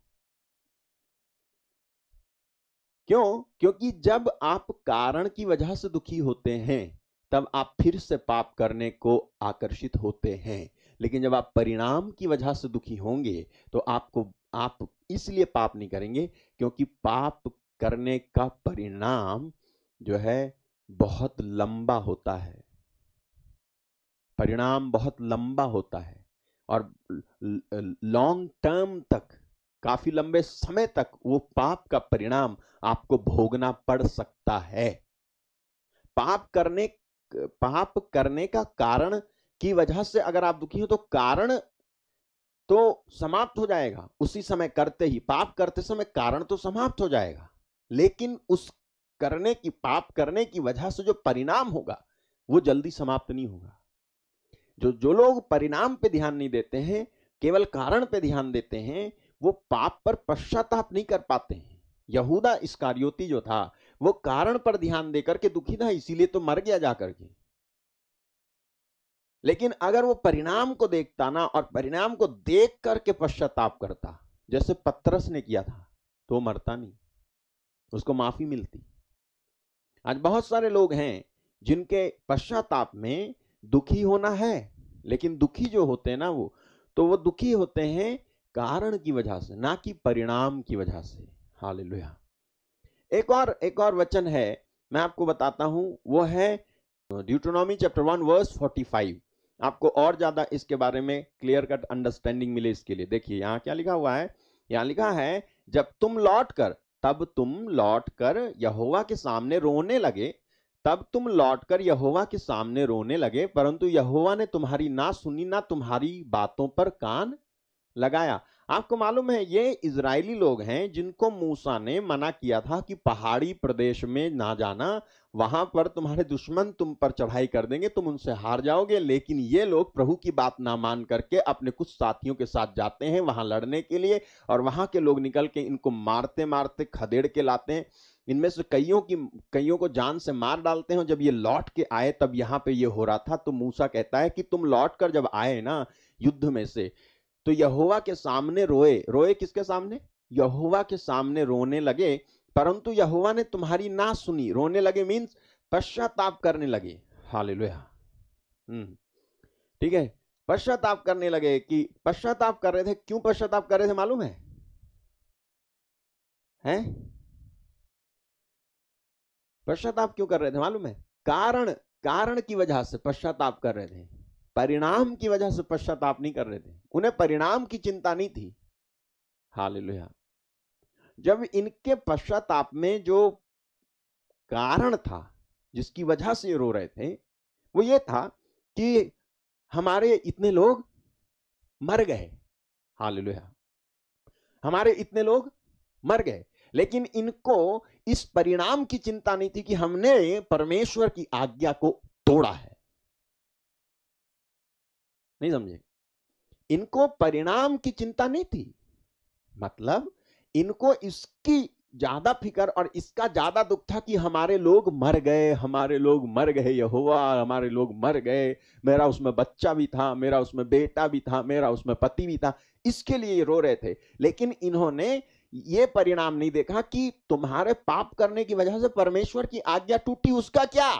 क्यों? क्योंकि जब आप कारण की वजह से दुखी होते हैं तब आप फिर से पाप करने को आकर्षित होते हैं। लेकिन जब आप परिणाम की वजह से दुखी होंगे तो आप इसलिए पाप नहीं करेंगे क्योंकि पाप करने का परिणाम जो है बहुत लंबा होता है, परिणाम बहुत लंबा होता है और लॉन्ग टर्म तक, काफी लंबे समय तक वो पाप का परिणाम आपको भोगना पड़ सकता है। पाप करने का कारण की वजह से अगर आप दुखी हो तो कारण तो समाप्त हो जाएगा उसी समय, करते ही पाप करते समय कारण तो समाप्त हो जाएगा, लेकिन उस पाप करने की वजह से जो परिणाम होगा वो जल्दी समाप्त नहीं होगा। जो लोग परिणाम पे ध्यान नहीं देते हैं, केवल कारण पे ध्यान देते हैं, वो पाप पर पश्चाताप नहीं कर पाते हैं। यहूदा इस्करियोती जो था वो कारण पर ध्यान देकर के दुखी था, इसीलिए तो मर गया जाकर के। लेकिन अगर वो परिणाम को देखता ना और परिणाम को देख करके पश्चाताप करता, जैसे पतरस ने किया था, तो मरता नहीं, उसको माफी मिलती। आज बहुत सारे लोग हैं जिनके पश्चाताप में दुखी होना है, लेकिन दुखी जो होते हैं ना वो दुखी होते हैं कारण की वजह से, ना कि परिणाम की वजह से। हालेलुया। एक और वचन है, मैं आपको बताता हूं, वो है ड्यूटोनॉमी चैप्टर 1 वर्स 45। आपको और ज्यादा इसके बारे में क्लियर कट अंडरस्टैंडिंग मिले इसके लिए देखिए यहां क्या लिखा हुआ है। यहां लिखा है, तब तुम लौटकर यहोवा के सामने रोने लगे, तब तुम लौटकर यहोवा के सामने रोने लगे, परंतु यहोवा ने तुम्हारी ना सुनी, ना तुम्हारी बातों पर कान लगाया। आपको मालूम है ये इजरायली लोग हैं जिनको मूसा ने मना किया था कि पहाड़ी प्रदेश में ना जाना, वहां पर तुम्हारे दुश्मन तुम पर चढ़ाई कर देंगे, तुम उनसे हार जाओगे। लेकिन ये लोग प्रभु की बात ना मान करके अपने कुछ साथियों के साथ जाते हैं वहां लड़ने के लिए, और वहां के लोग निकल के इनको मारते मारते खदेड़ के लाते हैं। इनमें से कईयों को जान से मार डालते हैं। जब ये लौट के आए तब यहाँ पे ये हो रहा था, तो मूसा कहता है कि तुम लौट कर जब आए ना युद्ध में से, तो यहोवा के सामने रोए किसके सामने? यहोवा के सामने रोने लगे, परंतु यहोवा ने तुम्हारी ना सुनी। रोने लगे मीन्स पश्चाताप करने लगे। हालेलुया। ठीक है, पश्चाताप करने लगे। कि पश्चाताप कर रहे थे, क्यों पश्चाताप कर रहे थे मालूम है? पश्चाताप क्यों कर रहे थे मालूम है? कारण की वजह से पश्चाताप कर रहे थे, परिणाम की वजह से पश्चाताप नहीं कर रहे थे। उन्हें परिणाम की चिंता नहीं थी। हालेलुया। जब इनके पश्चाताप में जो कारण था जिसकी वजह से रो रहे थे, वो ये था कि हमारे इतने लोग मर गए। हालेलुया। हमारे इतने लोग मर गए। लेकिन इनको इस परिणाम की चिंता नहीं थी कि हमने परमेश्वर की आज्ञा को तोड़ा है। नहीं समझे? इनको परिणाम की चिंता नहीं थी, मतलब इनको इसकी ज्यादा फिक्र और इसका ज्यादा दुख था कि हमारे लोग मर गए, हमारे लोग मर गए यहोवा, हमारे लोग मर गए, मेरा उसमें बच्चा भी था, मेरा उसमें बेटा भी था, मेरा उसमें पति भी था, इसके लिए ये रो रहे थे। लेकिन इन्होंने ये परिणाम नहीं देखा कि तुम्हारे पाप करने की वजह से परमेश्वर की आज्ञा टूटी, उसका क्या?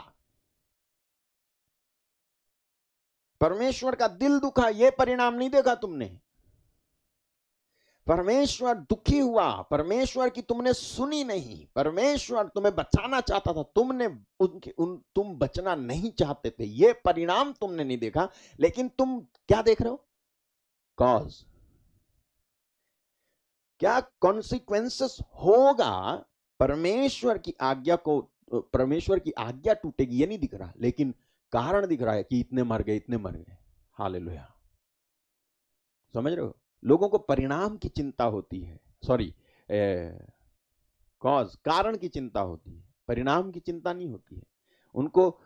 परमेश्वर का दिल दुखा, ये परिणाम नहीं देखा तुमने। परमेश्वर दुखी हुआ, परमेश्वर की तुमने सुनी नहीं, परमेश्वर तुम्हें बचाना चाहता था, तुम बचना नहीं चाहते थे, ये परिणाम तुमने नहीं देखा। लेकिन तुम क्या देख रहे हो? कॉज। क्या कॉन्सिक्वेंसेस होगा? परमेश्वर की आज्ञा को, परमेश्वर की आज्ञा टूटेगी ये नहीं दिख रहा, लेकिन कारण दिख रहा है कि इतने मर गए, इतने मर गए। हालेलुया। समझ रहे हो? लोगों को परिणाम की चिंता होती है, सॉरी कॉज, कारण की चिंता होती है, परिणाम की चिंता नहीं होती है उनको।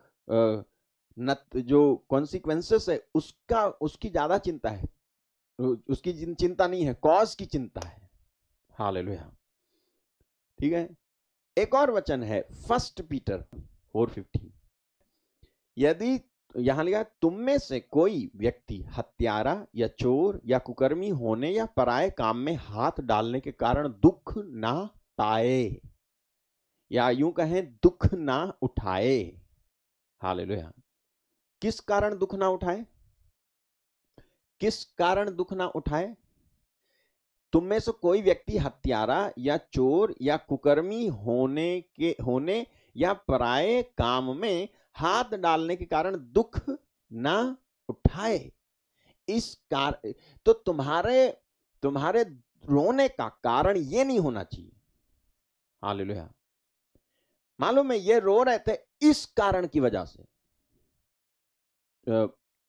जो कॉन्सिक्वेंसेस है उसकी ज्यादा चिंता है, उसकी चिंता नहीं है, कॉज की चिंता है। हालेलुया। ठीक है। एक और वचन है 1 पीटर 4:15, यदि यहां लिखा तुम में से कोई व्यक्ति हत्यारा या चोर या कुकर्मी होने या पराये काम में हाथ डालने के कारण दुख ना पाए, या यूं कहें दुख ना उठाए। हालेलुया। किस कारण दुख ना उठाए? किस कारण दुख ना उठाए? तुम में से कोई व्यक्ति हत्यारा या चोर या कुकर्मी होने या पराये काम में हाथ डालने के कारण दुख ना उठाए। इस कारण तो तुम्हारे रोने का कारण ये नहीं होना चाहिए। हालेलुया। मालूम है ये रो रहे थे इस कारण की वजह से,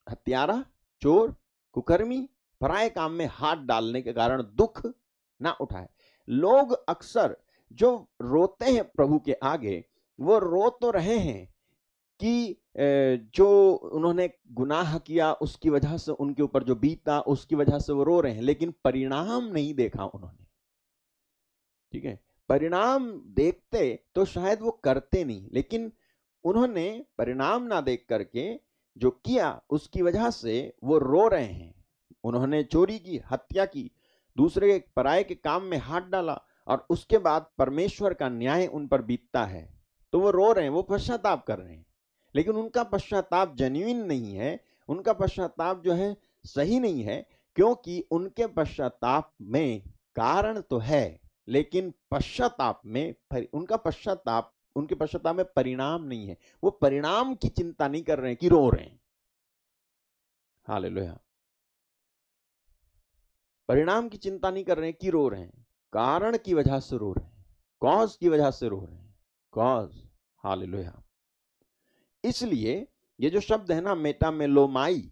हत्यारा, चोर, कुकर्मी, पराये काम में हाथ डालने के कारण दुख ना उठाए। लोग अक्सर जो रोते हैं प्रभु के आगे, वो रो तो रहे हैं कि जो उन्होंने गुनाह किया उसकी वजह से उनके ऊपर जो बीता उसकी वजह से वो रो रहे हैं, लेकिन परिणाम नहीं देखा उन्होंने। ठीक है, परिणाम देखते तो शायद वो करते नहीं, लेकिन उन्होंने परिणाम ना देख करके जो किया उसकी वजह से वो रो रहे हैं। उन्होंने चोरी की, हत्या की, दूसरे पराये के काम में हाथ डाला और उसके बाद परमेश्वर का न्याय उन पर बीतता है, तो वो रो रहे हैं, वो पश्चाताप कर रहे हैं, लेकिन उनका पश्चाताप जेन्युइन नहीं है, उनका पश्चाताप जो है सही नहीं है, क्योंकि उनके पश्चाताप में कारण तो है, लेकिन पश्चाताप में उनके पश्चाताप में परिणाम नहीं है। वो परिणाम की चिंता नहीं कर रहे हैं कि रो रहे हैं। हालेलुया। परिणाम की चिंता नहीं कर रहे हैं कि रो रहे हैं, कारण की वजह से रो रहे हैं, कॉज की वजह से रो रहे हैं, कॉज। हालेलुया। इसलिए ये जो शब्द है ना मेटामेलोमाई,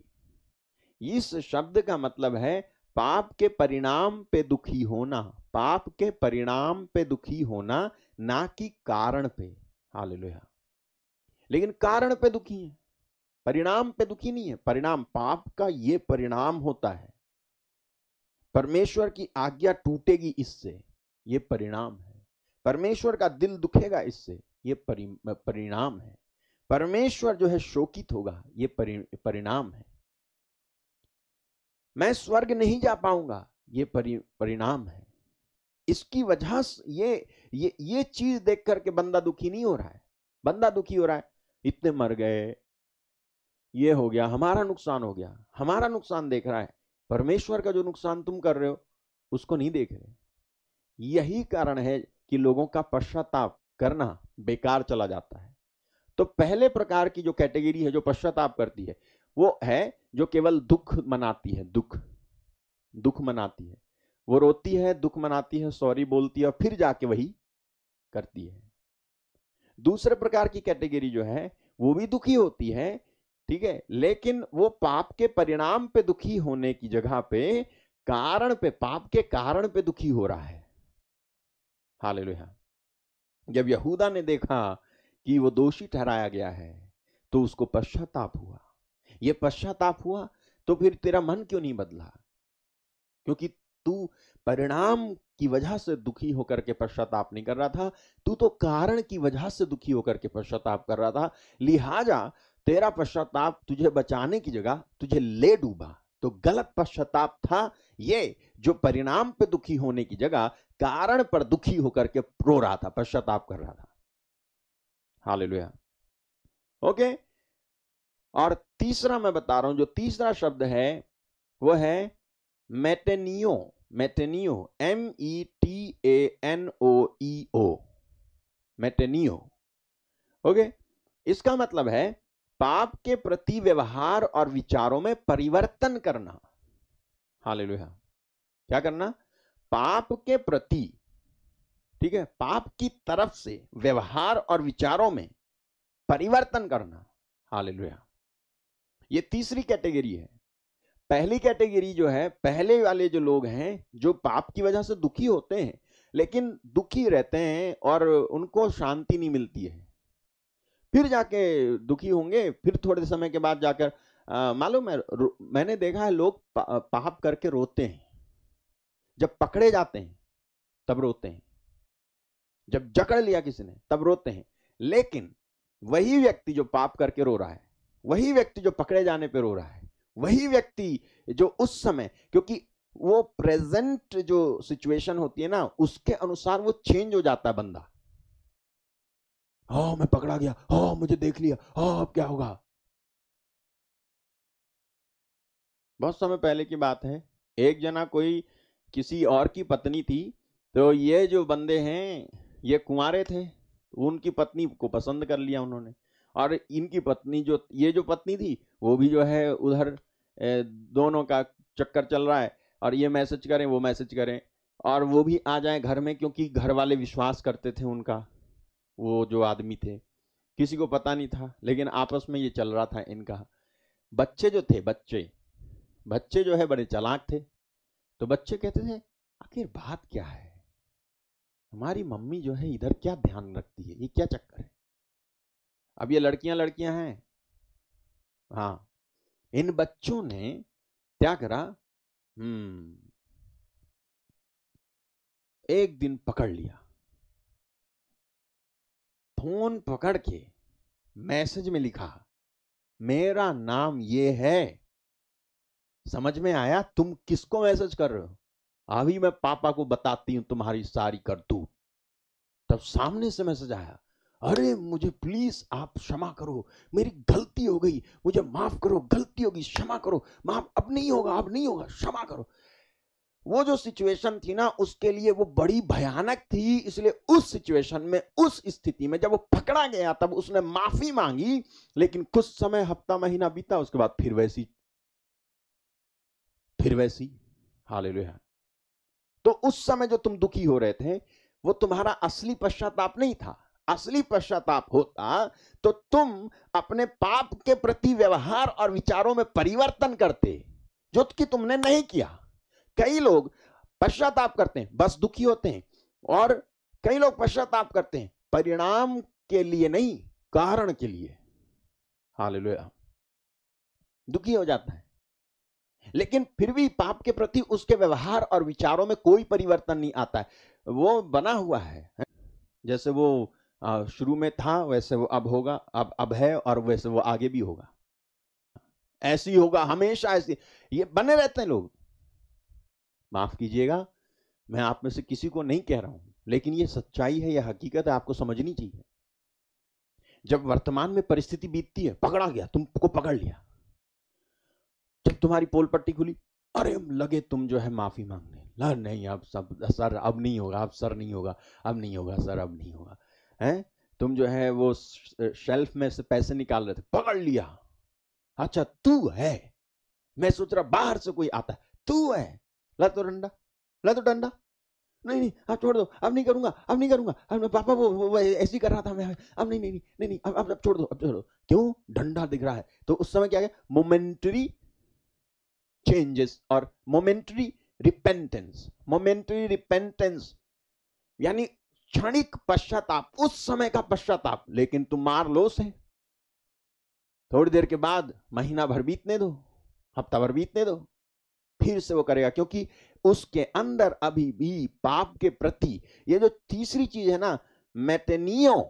इस शब्द का मतलब है पाप के परिणाम पे दुखी होना, पाप के परिणाम पे दुखी होना, ना कि कारण पे। हालेलुया। लेकिन कारण पे दुखी है, परिणाम पे दुखी नहीं है। परिणाम पाप का ये परिणाम होता है, परमेश्वर की आज्ञा टूटेगी इससे, ये परिणाम है। परमेश्वर का दिल दुखेगा इससे, ये परिणाम है। परमेश्वर जो है शोकित होगा, ये परिणाम है। मैं स्वर्ग नहीं जा पाऊंगा, ये परिणाम है। इसकी वजह से ये चीज देख करके बंदा दुखी नहीं हो रहा है। बंदा दुखी हो रहा है इतने मर गए, ये हो गया, हमारा नुकसान हो गया, हमारा नुकसान देख रहा है। परमेश्वर का जो नुकसान तुम कर रहे हो उसको नहीं देख रहे। यही कारण है कि लोगों का पश्चाताप करना बेकार चला जाता है। तो पहले प्रकार की जो कैटेगरी है जो पश्चाताप करती है, वो है जो केवल दुख मनाती है, दुख मनाती है, वो रोती है, दुख मनाती है, सॉरी बोलती है और फिर जाके वही करती है। दूसरे प्रकार की कैटेगरी जो है वो भी दुखी होती है, ठीक है, लेकिन वो पाप के परिणाम पे दुखी होने की जगह पे कारण पे, पाप के कारण पे दुखी हो रहा है। हालेलुया। जब यहूदा ने देखा कि वो दोषी ठहराया गया है तो उसको पश्चाताप हुआ। ये पश्चाताप हुआ तो फिर तेरा मन क्यों नहीं बदला? क्योंकि तू परिणाम की वजह से दुखी होकर के पश्चाताप नहीं कर रहा था, तू तो कारण की वजह से दुखी होकर के पश्चाताप कर रहा था। लिहाजा तेरा पश्चाताप तुझे बचाने की जगह तुझे ले डूबा। तो गलत पश्चाताप था ये, जो परिणाम पे दुखी होने की जगह कारण पर दुखी होकर के रो रहा था, पश्चाताप कर रहा था। हालेलुया। ओके। और तीसरा मैं बता रहा हूं, जो तीसरा शब्द है वो है मेटेनियो। मेटेनियो, METANOEO, मेटेनियो। ओके। इसका मतलब है पाप के प्रति व्यवहार और विचारों में परिवर्तन करना। हालेलुया। क्या करना? पाप के प्रति, ठीक है, पाप की तरफ से व्यवहार और विचारों में परिवर्तन करना। हालेलुया। ये तीसरी कैटेगरी है। पहली कैटेगरी जो है, पहले वाले जो लोग हैं जो पाप की वजह से दुखी होते हैं लेकिन दुखी रहते हैं और उनको शांति नहीं मिलती है, फिर जाके दुखी होंगे, फिर थोड़े समय के बाद जाकर मालूम है, मैंने देखा है लोग पाप करके रोते हैं, जब पकड़े जाते हैं तब रोते हैं, जब जकड़ लिया किसी ने तब रोते हैं। लेकिन वही व्यक्ति जो पाप करके रो रहा है, वही व्यक्ति जो पकड़े जाने पे रो रहा है, वही व्यक्ति जो उस समय, क्योंकि वो प्रेजेंट जो सिचुएशन होती है ना उसके अनुसार वो चेंज हो जाता है बंदा। हाँ मैं पकड़ा गया, हाँ मुझे देख लिया, हाँ अब क्या होगा। बहुत समय पहले की बात है, एक जना कोई किसी और की पत्नी थी, तो ये जो बंदे हैं ये कुंवारे थे, उनकी पत्नी को पसंद कर लिया उन्होंने, और इनकी पत्नी जो, ये जो पत्नी थी वो भी जो है उधर दोनों का चक्कर चल रहा है, और ये मैसेज करें वो मैसेज करें, और वो भी आ जाए घर में, क्योंकि घर वाले विश्वास करते थे उनका, वो जो आदमी थे, किसी को पता नहीं था, लेकिन आपस में ये चल रहा था इनका। बच्चे जो थे, बच्चे जो है बड़े चालाक थे, तो बच्चे कहते थे आखिर बात क्या है, हमारी मम्मी जो है इधर क्या ध्यान रखती है, ये क्या चक्कर है। अब ये लड़कियां हैं, हाँ, इन बच्चों ने क्या करा, एक दिन पकड़ लिया, फोन पकड़ के मैसेज में लिखा मेरा नाम ये है। समझ में आया तुम किसको मैसेज कर रहे हो? अभी मैं पापा को बताती हूं तुम्हारी सारी करतूत। तब सामने से मैसेज आया, अरे मुझे प्लीज आप क्षमा करो, मेरी गलती हो गई, मुझे माफ करो, गलती होगी, क्षमा करो, माफ, अब नहीं होगा, क्षमा करो। वो जो सिचुएशन थी ना उसके लिए वो बड़ी भयानक थी, इसलिए उस सिचुएशन में, उस स्थिति में जब वो पकड़ा गया तब उसने माफी मांगी, लेकिन कुछ समय, हफ्ता महीना बीता, उसके बाद फिर वैसी। हालेलुया। तो उस समय जो तुम दुखी हो रहे थे वो तुम्हारा असली पश्चाताप नहीं था। असली पश्चाताप होता तो तुम अपने पाप के प्रति व्यवहार और विचारों में परिवर्तन करते, जो कि तुमने नहीं किया। कई लोग पश्चाताप करते हैं, बस दुखी होते हैं, और कई लोग पश्चाताप करते हैं परिणाम के लिए नहीं, कारण के लिए। हालेलुया। दुखी हो जाता है, लेकिन फिर भी पाप के प्रति उसके व्यवहार और विचारों में कोई परिवर्तन नहीं आता है, वो बना हुआ है। जैसे वो शुरू में था वैसे वो अब होगा, अब है, और वैसे वो आगे भी होगा, ऐसी होगा, हमेशा ऐसी, ये बने रहते हैं लोग। माफ कीजिएगा, मैं आप में से किसी को नहीं कह रहा हूं, लेकिन ये सच्चाई है, यह हकीकत है, आपको समझनी चाहिए। जब वर्तमान में परिस्थिति बीतती है, पकड़ा गया, तुमको पकड़ लिया, जब तुम्हारी पोल पट्टी खुली, अरे लगे तुम जो है माफी मांगने, नहीं अब सब सर अब नहीं होगा, अब सर नहीं होगा, अब नहीं होगा सर, अब नहीं होगा, हैं? तुम जो है वो शेल्फ में से पैसे निकाल रहे थे, पकड़ लिया, अच्छा तू है, मैं सोच रहा बाहर से कोई आता है, तू है, ला तो डंडा, नहीं आप छोड़ दो, अब नहीं करूंगा, अब पापा वो ऐसी कर रहा था, मैं अब नहीं, अब छोड़ दो, क्यों? डंडा दिख रहा है। तो उस समय क्या है, मोमेंटरी चेंजेस और मोमेंटरी रिपेंटेंस, यानी क्षणिक पश्चाताप, उस समय का पश्चाताप, लेकिन तुम मार लो उसे। थोड़ी देर के बाद, महीना भर बीतने दो, हफ्ता भर बीतने दो, फिर से वो करेगा, क्योंकि उसके अंदर अभी भी पाप के प्रति, ये जो तीसरी चीज है ना, मेटेनियो,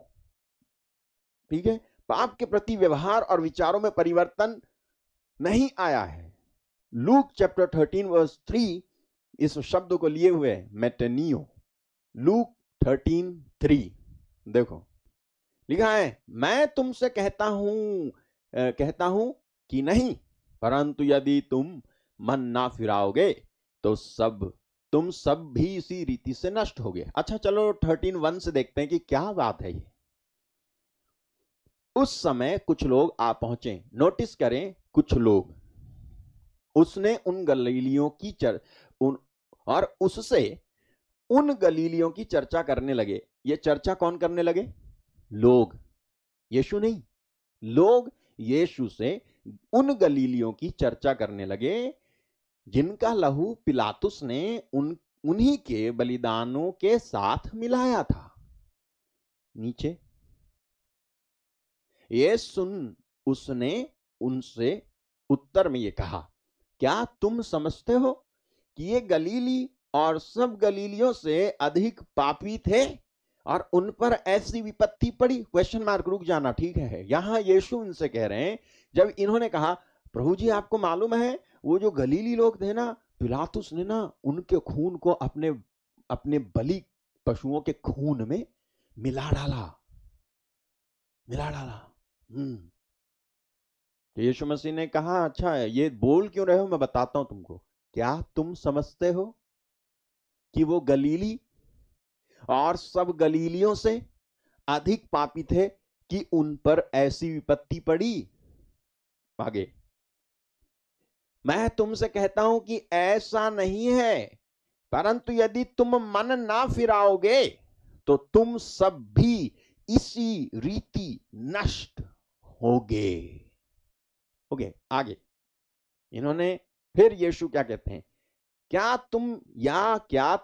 ठीक है, पाप के प्रति व्यवहार और विचारों में परिवर्तन नहीं आया है। लूक चैप्टर 13 वर्स 3 इस शब्द को लिए हुए है, मेटेनियो। लूक 13:3 देखो, लिखा है, मैं तुमसे कहता हूं कि नहीं, परंतु यदि तुम मन ना फिराओगे तो तुम सब भी इसी रीति से नष्ट होगे। अच्छा चलो 13:1 से देखते हैं कि क्या बात है ये। उस समय कुछ लोग आ पहुंचे, नोटिस करें, कुछ लोग, उसने उन गलीलियों की और उससे उन गलीलियों की चर्चा करने लगे। ये चर्चा कौन करने लगे? लोग, यीशु नहीं। लोग यीशु से उन गलीलियों की चर्चा करने लगे जिनका लहू पिलातुस ने उन्हीं के बलिदानों के साथ मिलाया था। नीचे ये सुन उसने उनसे उत्तर में ये कहा, क्या तुम समझते हो कि ये गलीली और सब गलीलियों से अधिक पापी थे और उन पर ऐसी विपत्ति पड़ी? क्वेश्चन मार्क, रुक जाना, ठीक है। यहां यीशु उनसे कह रहे हैं, जब इन्होंने कहा, प्रभु जी आपको मालूम है वो जो गलीली लोग थे ना, पिलातुस ने ना उनके खून को अपने बलि पशुओं के खून में मिला डाला। तो यीशु मसीह ने कहा, अच्छा ये बोल क्यों रहे हो, मैं बताता हूं तुमको। क्या तुम समझते हो कि वो गलीली और सब गलीलियों से अधिक पापी थे कि उन पर ऐसी विपत्ति पड़ी? आगे, मैं तुमसे कहता हूं कि ऐसा नहीं है, परंतु यदि तुम मन ना फिराओगे तो तुम सब भी इसी रीति नष्ट होगे। ओके, आगे इन्होंने फिर यीशु क्या कहते हैं, क्या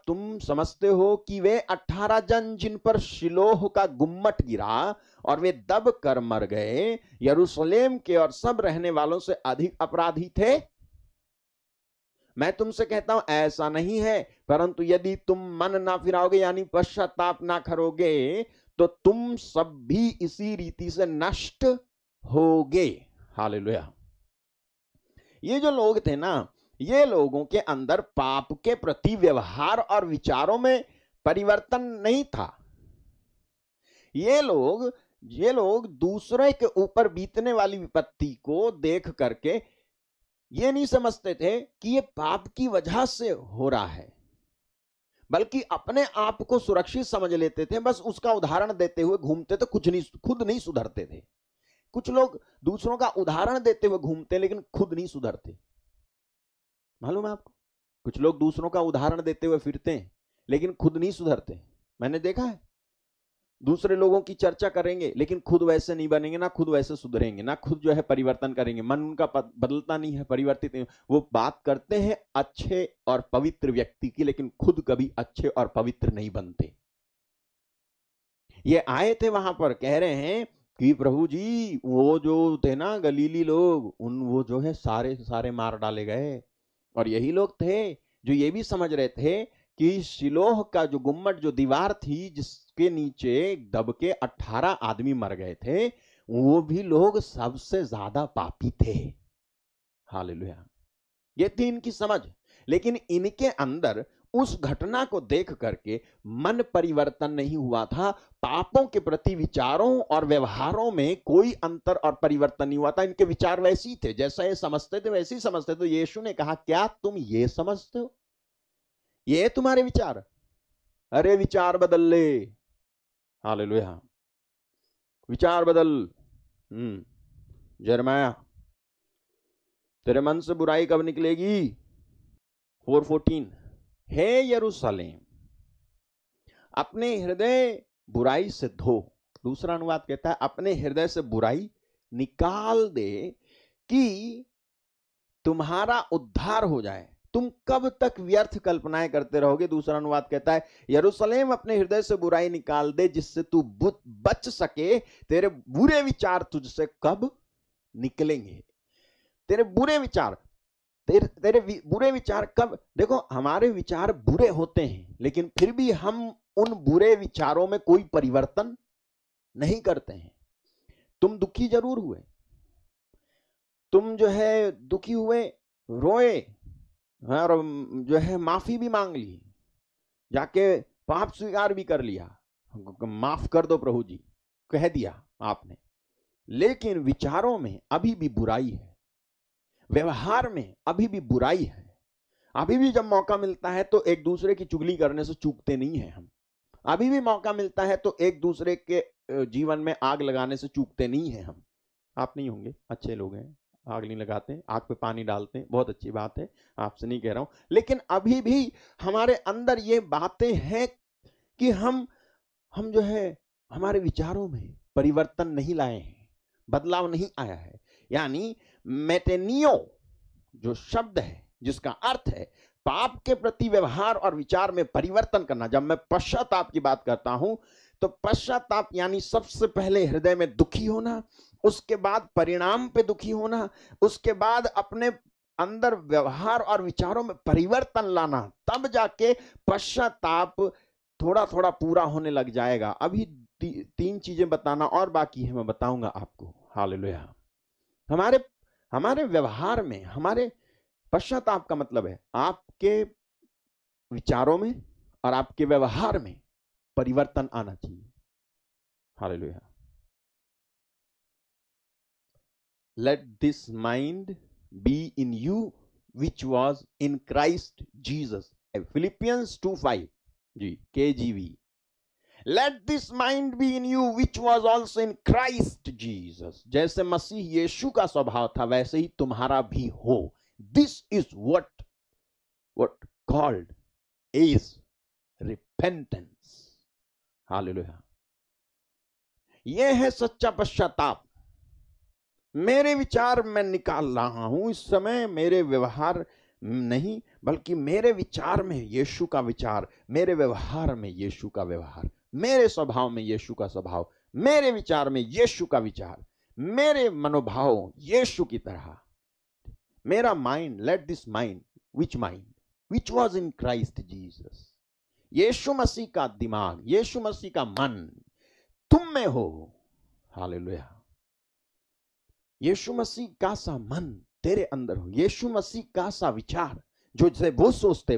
तुम समझते हो कि वे 18 जन जिन पर शिलोह का गुम्मट गिरा और वे दब कर मर गए, यरूशलेम के और सब रहने वालों से अधिक अपराधी थे? मैं तुमसे कहता हूं ऐसा नहीं है, परंतु यदि तुम मन ना फिराओगे, यानी पश्चाताप ना करोगे, तो तुम सब भी इसी रीति से नष्ट होगे। हालेलुया। ये जो लोग थे ना, ये लोगों के अंदर पाप के प्रति व्यवहार और विचारों में परिवर्तन नहीं था। ये लोग दूसरे के ऊपर बीतने वाली विपत्ति को देख करके ये नहीं समझते थे कि ये पाप की वजह से हो रहा है, बल्कि अपने आप को सुरक्षित समझ लेते थे। बस उसका उदाहरण देते हुए घूमते थे, खुद नहीं सुधरते थे। कुछ लोग दूसरों का उदाहरण देते हुए घूमते, लेकिन खुद नहीं सुधरते। मालूम है आपको, कुछ लोग दूसरों का उदाहरण देते हुए फिरते हैं, लेकिन खुद नहीं सुधरते। मैंने देखा है, दूसरे लोगों की चर्चा करेंगे, लेकिन खुद वैसे नहीं बनेंगे, ना खुद वैसे सुधरेंगे, ना खुद जो है परिवर्तन करेंगे। मन उनका बदलता नहीं है, परिवर्तित नहीं। वो बात करते हैं अच्छे और पवित्र व्यक्ति की, लेकिन खुद कभी अच्छे और पवित्र नहीं बनते। ये आए थे वहां पर, कह रहे हैं कि प्रभु जी वो जो थे ना गलीली लोग, वो जो है सारे मार डाले गए। और यही लोग थे जो ये भी समझ रहे थे कि शिलोह का जो गुम्मट, जो दीवार थी जिसके नीचे दब के 18 आदमी मर गए थे, वो भी लोग सबसे ज्यादा पापी थे। हालेलुया। ये थी इनकी समझ। लेकिन इनके अंदर उस घटना को देख करके मन परिवर्तन नहीं हुआ था। पापों के प्रति विचारों और व्यवहारों में कोई अंतर और परिवर्तन नहीं हुआ था। इनके विचार वैसे ही थे, जैसा ये समझते थे वैसे ही समझते थे। तो यीशु ने कहा, क्या तुम ये समझते हो? ये तुम्हारे विचार? अरे विचार बदल ले। हालेलुया, विचार बदल। यिर्मयाह, तेरे मन से बुराई कब निकलेगी? 4:14, हे यरूशलेम, अपने हृदय बुराई से धो। दूसरा अनुवाद कहता है, अपने हृदय से बुराई निकाल दे कि तुम्हारा उद्धार हो जाए। तुम कब तक व्यर्थ कल्पनाएं करते रहोगे? दूसरा अनुवाद कहता है, यरूशलेम अपने हृदय से बुराई निकाल दे जिससे तू बच सके। तेरे बुरे विचार तुझसे कब निकलेंगे? तेरे बुरे विचार, तेरे बुरे विचार कब? देखो, हमारे विचार बुरे होते हैं, लेकिन फिर भी हम उन बुरे विचारों में कोई परिवर्तन नहीं करते हैं। तुम दुखी जरूर हुए, तुम जो है दुखी हुए, रोए, और जो है माफी भी मांग ली, जाके पाप स्वीकार भी कर लिया, माफ कर दो प्रभु जी, कह दिया आपने, लेकिन विचारों में अभी भी बुराई है, व्यवहार में अभी भी बुराई है। अभी भी जब मौका मिलता है तो एक दूसरे की चुगली करने से चूकते नहीं हैं हम। अभी भी मौका मिलता है तो एक दूसरे के जीवन में आग लगाने से चूकते नहीं हैं हम। आप नहीं होंगे, अच्छे लोग हैं, आग नहीं लगाते, आग पे पानी डालते हैं, बहुत अच्छी बात है, आपसे नहीं कह रहा हूं, लेकिन अभी भी हमारे अंदर ये बातें हैं कि हम जो है हमारे विचारों में परिवर्तन नहीं लाए हैं, बदलाव नहीं आया है। यानी मेटेनियो जो शब्द है, जिसका अर्थ है पाप के प्रति व्यवहार और विचार में परिवर्तन करना। जब मैं पश्चाताप की बात करता हूं तो पश्चाताप यानी सबसे पहले हृदय में दुखी होना, उसके बाद परिणाम पे दुखी होना, उसके बाद अपने अंदर व्यवहार और विचारों में परिवर्तन लाना, तब जाके पश्चाताप थोड़ा थोड़ा पूरा होने लग जाएगा। अभी 3 चीजें बताना और बाकी है, मैं बताऊंगा आपको। हालेलुया। हमारे व्यवहार में, हमारे पश्चाताप का मतलब है आपके विचारों में और आपके व्यवहार में परिवर्तन आना चाहिए। Hallelujah. Let this mind be in you which was in Christ Jesus. Philippians 2:5 जी, KGV। Let this mind be in you which was also in Christ Jesus। जैसे मसीह यीशु का स्वभाव था वैसे ही तुम्हारा भी हो। This is what called is repentance। Hallelujah. यह है सच्चा पश्चाताप। मेरे विचार मैं निकाल रहा हूं इस समय, मेरे व्यवहार नहीं, बल्कि मेरे विचार में यीशु का विचार, मेरे व्यवहार में यीशु का व्यवहार, मेरे स्वभाव में यीशु का स्वभाव, मेरे विचार में यीशु का विचार, मेरे मनोभाव यीशु की तरह। मेरा mind, let this mind which was in Christ Jesus. यीशु मसीह का दिमाग, यीशु मसीह का मन तुम में हो। हालेलुया। यीशु मसीह का सा मन तेरे अंदर हो, यीशु मसीह का सा विचार, जो जैसे वो सोचते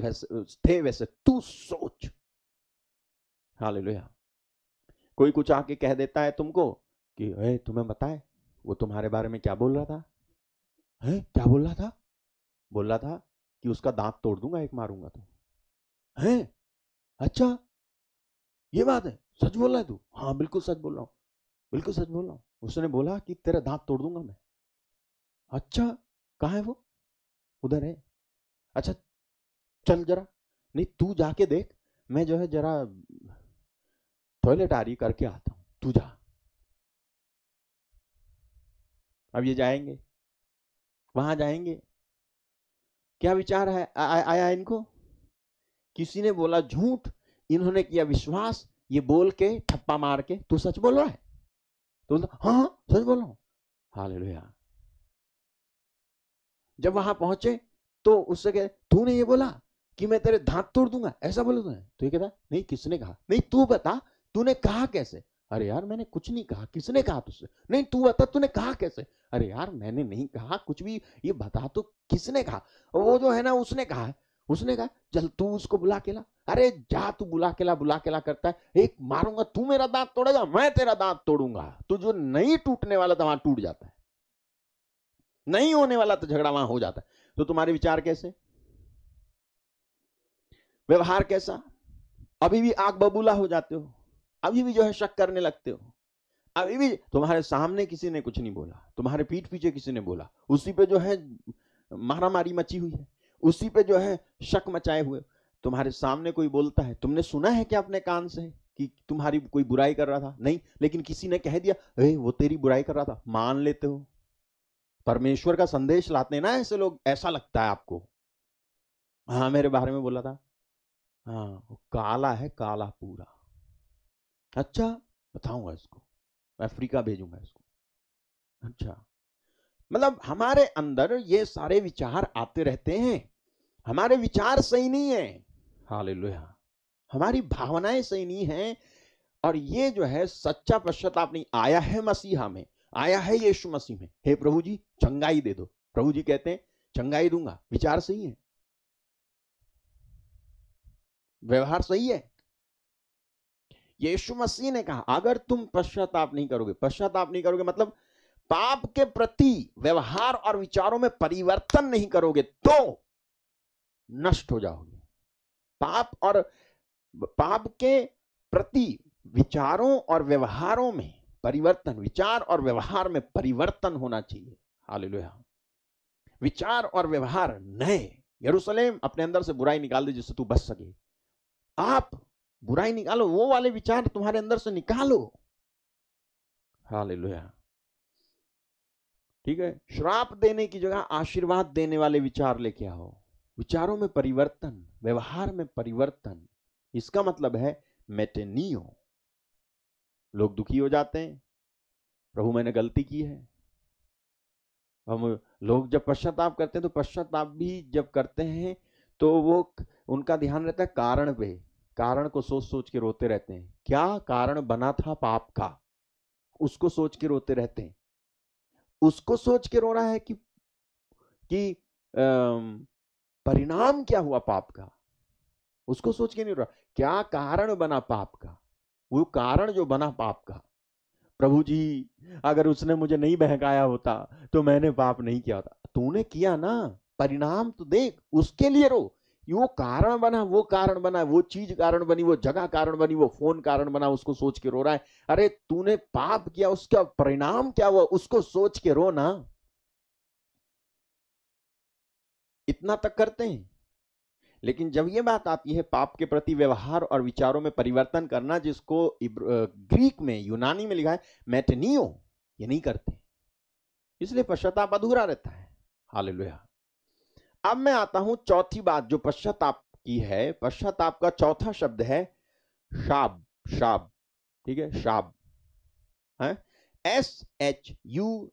थे वैसे तू सोच। हालेलुया। कोई कुछ आके कह देता है तुमको कि तुम्हें बताए वो तुम्हारे बारे में क्या बोल रहा था? क्या बोल रहा था? बोल रहा था कि उसका दांत तोड़ दूंगा, एक मारूंगा तो। अच्छा, ये बात है? सच बोल रहा है तू? हाँ बिल्कुल सच बोल रहा हूं, बिल्कुल सच बोल रहा हूं। उसने बोला कि तेरा दांत तोड़ दूंगा मैं। अच्छा, कहाँ है वो? उधर है। अच्छा चल जरा, नहीं तू जाके देख, मैं जो है जरा टॉयलेट आ रही करके आता हूं, तू जा। अब ये जाएंगे, वहां जाएंगे, क्या विचार है आया इनको? किसी ने बोला झूठ, इन्होंने किया विश्वास, ये बोल के ठप्पा मार के तू सच बोल रहा है? तो हाँ सच बोल रहा हूं। हालेलुया। जब वहां पहुंचे तो उससे कहे तूने ये बोला कि मैं तेरे दांत तोड़ दूंगा, ऐसा बोला तूने? तो ये कहता नहीं, किसने कहा? नहीं तू बता, तूने कहा कैसे? अरे यार मैंने कुछ नहीं कहा, किसने कहा तुझसे? नहीं तू बता, तूने कहा कैसे? अरे यार मैंने नहीं कहा कुछ भी, ये बता तो किसने कहा? वो जो है ना उसने कहा है। उसने कहा चल तू उसको बुला के ला। अरे जा तू बुला के ला करता है, एक मारूंगा, तू मेरा दांत तोड़ेगा, मैं तेरा दांत तोड़ूंगा। तो जो नहीं टूटने वाला था वहां टूट जाता है, नहीं होने वाला तो झगड़ा वहां हो जाता है। तो तुम्हारे विचार कैसे, व्यवहार कैसा? अभी भी आग बबूला हो जाते हो, अभी भी जो है शक करने लगते हो, अभी भी तुम्हारे सामने किसी ने कुछ नहीं बोला, तुम्हारे पीठ पीछे किसी ने बोला, उसी पे जो है मारामारी मची हुई है, उसी पे जो है शक मचाए हुए। तुम्हारे सामने कोई बोलता है, तुमने सुना है क्या अपने कान से कि तुम्हारी कोई बुराई कर रहा था? नहीं, लेकिन किसी ने कह दिया वो तेरी बुराई कर रहा था, मान लेते हो। परमेश्वर का संदेश लाते हैं ना ऐसे लोग, ऐसा लगता है आपको। हाँ, मेरे बारे में बोला था। हाँ, वो काला है, काला पूरा। अच्छा, बताऊंगा इसको, अफ्रीका भेजूंगा इसको। अच्छा, मतलब हमारे अंदर ये सारे विचार आते रहते हैं। हमारे विचार सही नहीं है, हालेलुया, हमारी भावनाएं सही नहीं है। और ये जो है सच्चा पश्चाताप नहीं, आया है मसीहा में, आया है यीशु मसीह में, हे प्रभु जी चंगाई दे दो, प्रभु जी कहते हैं चंगाई दूंगा, विचार सही है, व्यवहार सही है। यीशु मसीह ने कहा अगर तुम पश्चाताप नहीं करोगे, पश्चाताप नहीं करोगे मतलब पाप के प्रति व्यवहार और विचारों में परिवर्तन नहीं करोगे तो नष्ट हो जाओगे। पाप के प्रति विचारों और व्यवहारों में परिवर्तन, विचार और व्यवहार में परिवर्तन होना चाहिए, हालेलुया। विचार और व्यवहार नए। यरूशलेम अपने अंदर से बुराई निकाल दे जिससे तू बच सके। आप बुराई निकालो, वो वाले विचार तुम्हारे अंदर से निकालो, हालेलुया। ठीक है, श्राप देने की जगह आशीर्वाद देने वाले विचार लेके आओ। विचारों में परिवर्तन, व्यवहार में परिवर्तन, इसका मतलब है मेटेनियो। लोग दुखी हो जाते हैं, प्रभु मैंने गलती की है। हम लोग जब पश्चाताप करते हैं तो पश्चाताप भी जब करते हैं तो वो उनका ध्यान रहता है कारण पे, कारण को सोच सोच के रोते रहते हैं। क्या कारण बना था पाप का, उसको सोच के रोते रहते हैं। उसको सोच के रो रहा है कि परिणाम क्या हुआ पाप का, उसको सोच के नहीं रो रहा। क्या कारण बना पाप का, वो कारण जो बना पाप का, प्रभु जी अगर उसने मुझे नहीं बहकाया होता तो मैंने पाप नहीं किया होता। तूने किया ना, परिणाम तो देख, उसके लिए रो। वो कारण बना, वो कारण बना, वो चीज कारण बनी, वो जगह कारण बनी, वो फोन कारण बना, उसको सोच के रो रहा है। अरे तूने पाप किया, उसका परिणाम क्या हुआ, उसको सोच के रो ना। इतना तक करते हैं। लेकिन जब ये बात आती है पाप के प्रति व्यवहार और विचारों में परिवर्तन करना, जिसको ग्रीक में, यूनानी में लिखा है मेटेनियो, ये नहीं करते, इसलिए पश्चाताप अधूरा रहता है, हालेलुया। अब मैं आता हूं चौथी बात जो पश्चाताप की है। पश्चाताप का चौथा शब्द है शाब, शाब, ठीक है, शाब है SHUWB,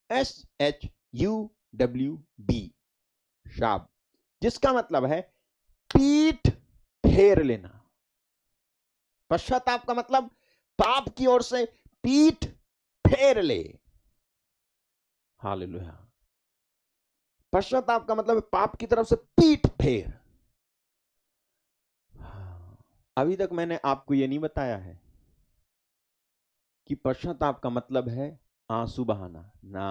SHUWB, शाब, जिसका मतलब है पीठ फेर लेना। पश्चाताप का मतलब पाप की ओर से पीठ फेर ले, हालेलुया। पश्चाताप का मतलब पाप की तरफ से पीठ फेर। अभी तक मैंने आपको यह नहीं बताया है कि पश्चाताप का मतलब है आंसू बहाना ना।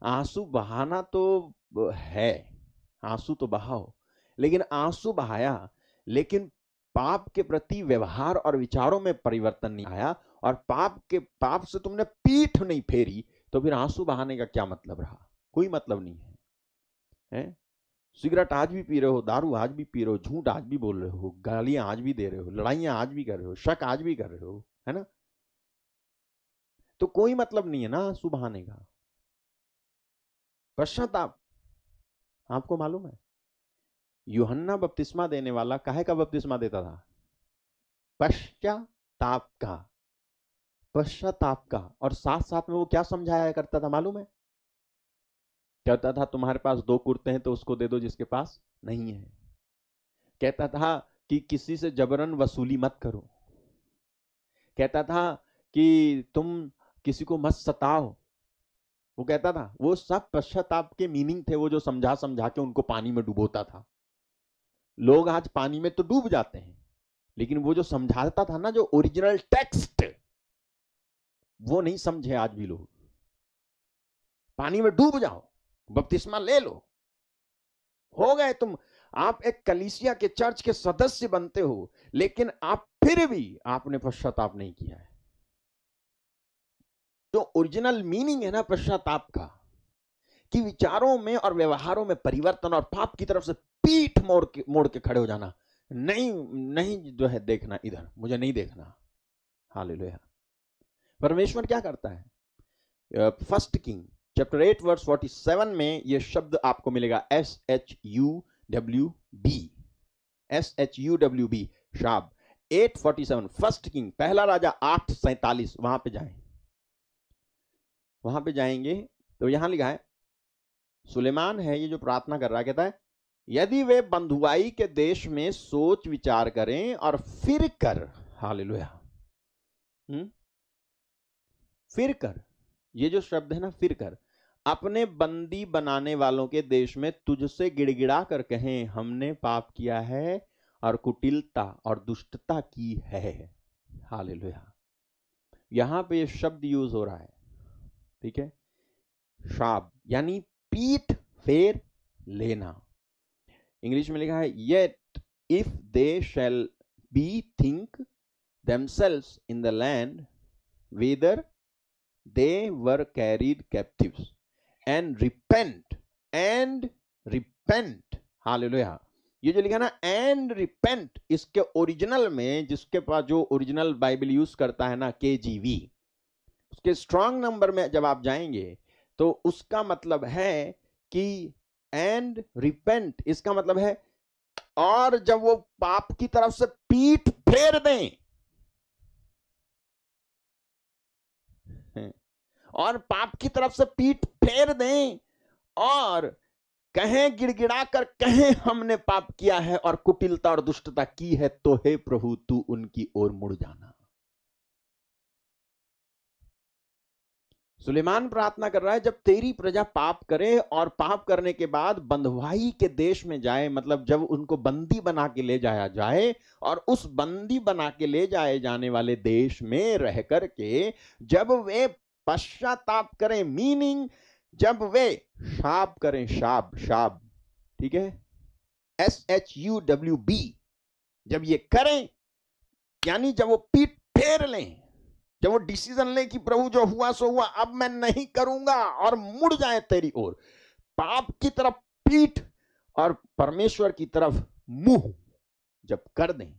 आंसू बहाना तो है, आंसू तो बहाओ, लेकिन आंसू बहाया लेकिन पाप के प्रति व्यवहार और विचारों में परिवर्तन नहीं आया, और पाप से तुमने पीठ नहीं फेरी, तो फिर आंसू बहाने का क्या मतलब रहा? कोई मतलब नहीं है? सिगरेट आज भी पी रहे हो, दारू आज भी पी रहे हो, झूठ आज भी बोल रहे हो, गालियां आज भी दे रहे हो, लड़ाइयां आज भी कर रहे हो, शक आज भी कर रहे हो, है ना? तो कोई मतलब नहीं है ना आंसू बहाने का। पश्चाताप, आपको मालूम है यूहन्ना बपतिस्मा देने वाला काहे का बपतिस्मा देता था? पश्चाताप का, पश्चाताप का। और साथ साथ में वो क्या समझाया करता था मालूम है? कहता था तुम्हारे पास 2 कुर्ते हैं तो उसको दे दो जिसके पास नहीं है। कहता था कि किसी से जबरन वसूली मत करो। कहता था कि तुम किसी को मत सताओ। वो कहता था, वो सब पश्चाताप के मीनिंग थे, वो जो समझा समझा के उनको पानी में डुबोता था। लोग आज पानी में तो डूब जाते हैं, लेकिन वो जो समझाता था ना, जो ओरिजिनल टेक्स्ट, वो नहीं समझे आज भी लोग। पानी में डूब जाओ, बपतिस्मा ले लो, हो गए तुम, आप एक कलीसिया के चर्च के सदस्य बनते हो, लेकिन आप फिर भी आपने पश्चाताप नहीं किया है। जो ओरिजिनल मीनिंग है ना पश्चाताप का, कि विचारों में और व्यवहारों में परिवर्तन और पाप की तरफ से पीठ मोड़ के खड़े हो जाना। नहीं नहीं जो है देखना, इधर मुझे नहीं देखना, हालेलुया। परमेश्वर क्या करता है? फर्स्ट किंग चैप्टर 8 वर्स 47 में यह शब्द आपको मिलेगा, SHUWB, SHUWB, शाब। 8:47 फर्स्ट किंग, पहला राजा 8:47, वहां पे जाएं, वहां पे जाएंगे तो यहां लिखा है, सुलेमान है ये जो प्रार्थना कर रहा है, कहता है यदि वे बंधुआई के देश में सोच विचार करें और फिर कर, हालेलुया, फिर कर, ये जो शब्द है ना, फिर कर, अपने बंदी बनाने वालों के देश में तुझसे गिड़गिड़ा कर कहें हमने पाप किया है और कुटिलता और दुष्टता की है, हालेलुया। यहां पे ये शब्द यूज हो रहा है, ठीक है, शाब यानी पीठ फेर लेना। इंग्लिश में लिखा है yet if they shall be think themselves in the land whither they were carried captives and repent hallelujah। ये जो लिखा ना and repent, इसके ओरिजिनल में, जिसके पास जो ओरिजिनल बाइबल यूज करता है ना KJV, उसके स्ट्रॉन्ग नंबर में जब आप जाएंगे तो उसका मतलब है कि and repent, इसका मतलब है और जब वो पाप की तरफ से पीठ फेर दें, और पाप की तरफ से पीठ फेर दें और कहें, गिड़गिड़ा कर कहें हमने पाप किया है और कुटिलता और दुष्टता की है, तो हे प्रभु तू उनकी ओर मुड़ जाना। सुलेमान प्रार्थना कर रहा है जब तेरी प्रजा पाप करे और पाप करने के बाद बंधुआई के देश में जाए, मतलब जब उनको बंदी बना के ले जाया जाए और उस बंदी बना के ले जाए जाने वाले देश में रह करके जब वे पश्चाताप करें, मीनिंग जब वे शाप करें, शाप, ठीक है, SHUWB, जब ये करें यानी जब वो पीठ फेर लें, जब वो डिसीजन ले कि प्रभु जो हुआ सो हुआ, अब मैं नहीं करूंगा, और मुड़ जाए तेरी ओर, पाप की तरफ पीठ और परमेश्वर की तरफ मुंह जब कर दें,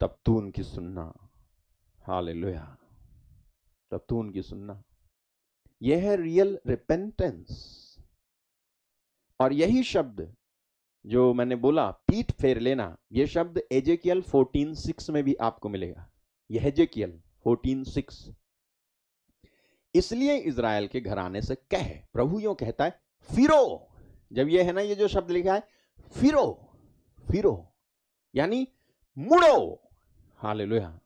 तब तू उनकी सुनना, हालेलुया, तब तू उनकी सुनना। यह है रियल रिपेंटेंस। और यही शब्द जो मैंने बोला पीठ फेर लेना, यह शब्द एजेकियल 14:6 में भी आपको मिलेगा, यह एजेकियल 14:6। इसलिए इज़राइल के घराने से कह, प्रभु यूं कहता है फिरो, जब यह है ना, ये जो शब्द लिखा है फिरो यानी मुड़ो, हालेलुया।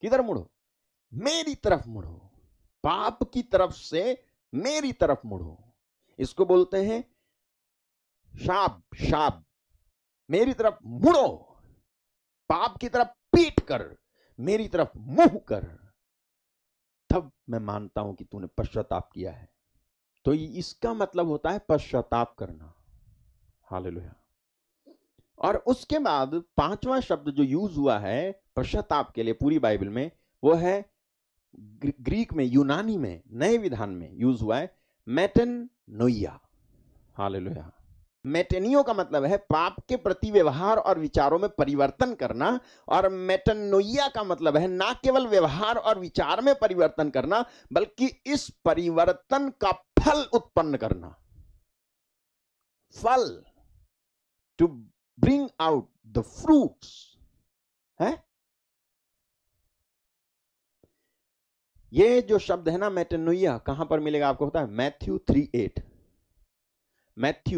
किधर मुड़ो? मेरी तरफ मुड़ो, पाप की तरफ से मेरी तरफ मुड़ो। इसको बोलते हैं शाब, मेरी तरफ मुड़ो, पाप की तरफ पीठ कर, मेरी तरफ मुंह कर, तब मैं मानता हूं कि तूने पश्चाताप किया है। तो इसका मतलब होता है पश्चाताप करना, हालेलुया। और उसके बाद पांचवा शब्द जो यूज हुआ है पश्चाताप के लिए पूरी बाइबल में, वो है ग्रीक में, यूनानी में, नए विधान में यूज हुआ है मेटेनोइया, हालेलुया। मेटेनियो का मतलब है पाप के प्रति व्यवहार और विचारों में परिवर्तन करना, और मेटेनोइया का मतलब है ना केवल व्यवहार और विचार में परिवर्तन करना, बल्कि इस परिवर्तन का फल उत्पन्न करना, फल, to bring out the fruits है। ये जो शब्द है ना मेटेनोइया, कहां पर मिलेगा आपको पता है? मैथ्यू 3:8,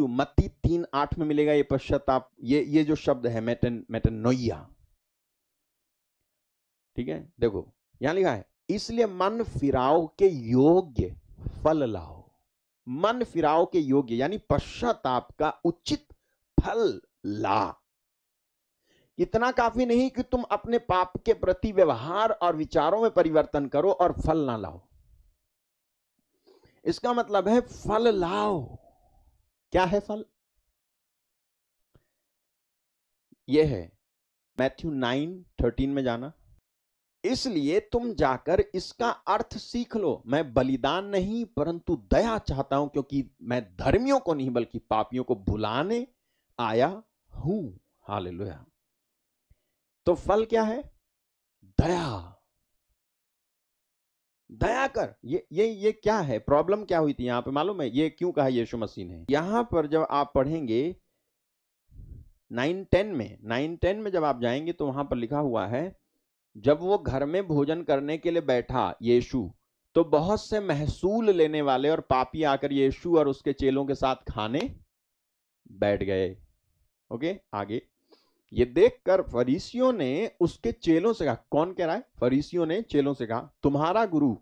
मत्ती 3:8 में मिलेगा ये पश्चाताप, ये जो शब्द है मेटेनोइया, ठीक है। देखो यहां लिखा है इसलिए मन फिराव के योग्य फल लाओ, मन फिराव के योग्य यानी पश्चाताप का उचित फल ला। इतना काफी नहीं कि तुम अपने पाप के प्रति व्यवहार और विचारों में परिवर्तन करो और फल ना लाओ, इसका मतलब है फल लाओ। क्या है फल? यह है मैथ्यू 9:13 में जाना, इसलिए तुम जाकर इसका अर्थ सीख लो, मैं बलिदान नहीं परंतु दया चाहता हूं, क्योंकि मैं धर्मियों को नहीं बल्कि पापियों को बुलाने आया हूं, हालेलुया। तो फल क्या है? दया, दया कर। ये क्या है, प्रॉब्लम क्या हुई थी यहाँ पे मालूम है? ये क्यों कहा यीशु मसीह ने? यहाँ पर जब आप पढ़ेंगे 9-10 में जब आप जाएंगे तो वहां पर लिखा हुआ है, जब वो घर में भोजन करने के लिए बैठा यीशु, तो बहुत से महसूल लेने वाले और पापी आकर यीशु और उसके चेलों के साथ खाने बैठ गए। ओके, आगे। ये देखकर फरीसियों ने उसके चेलों से कहा, कौन कह रहा है? फरीसियों ने चेलों से कहा, तुम्हारा गुरु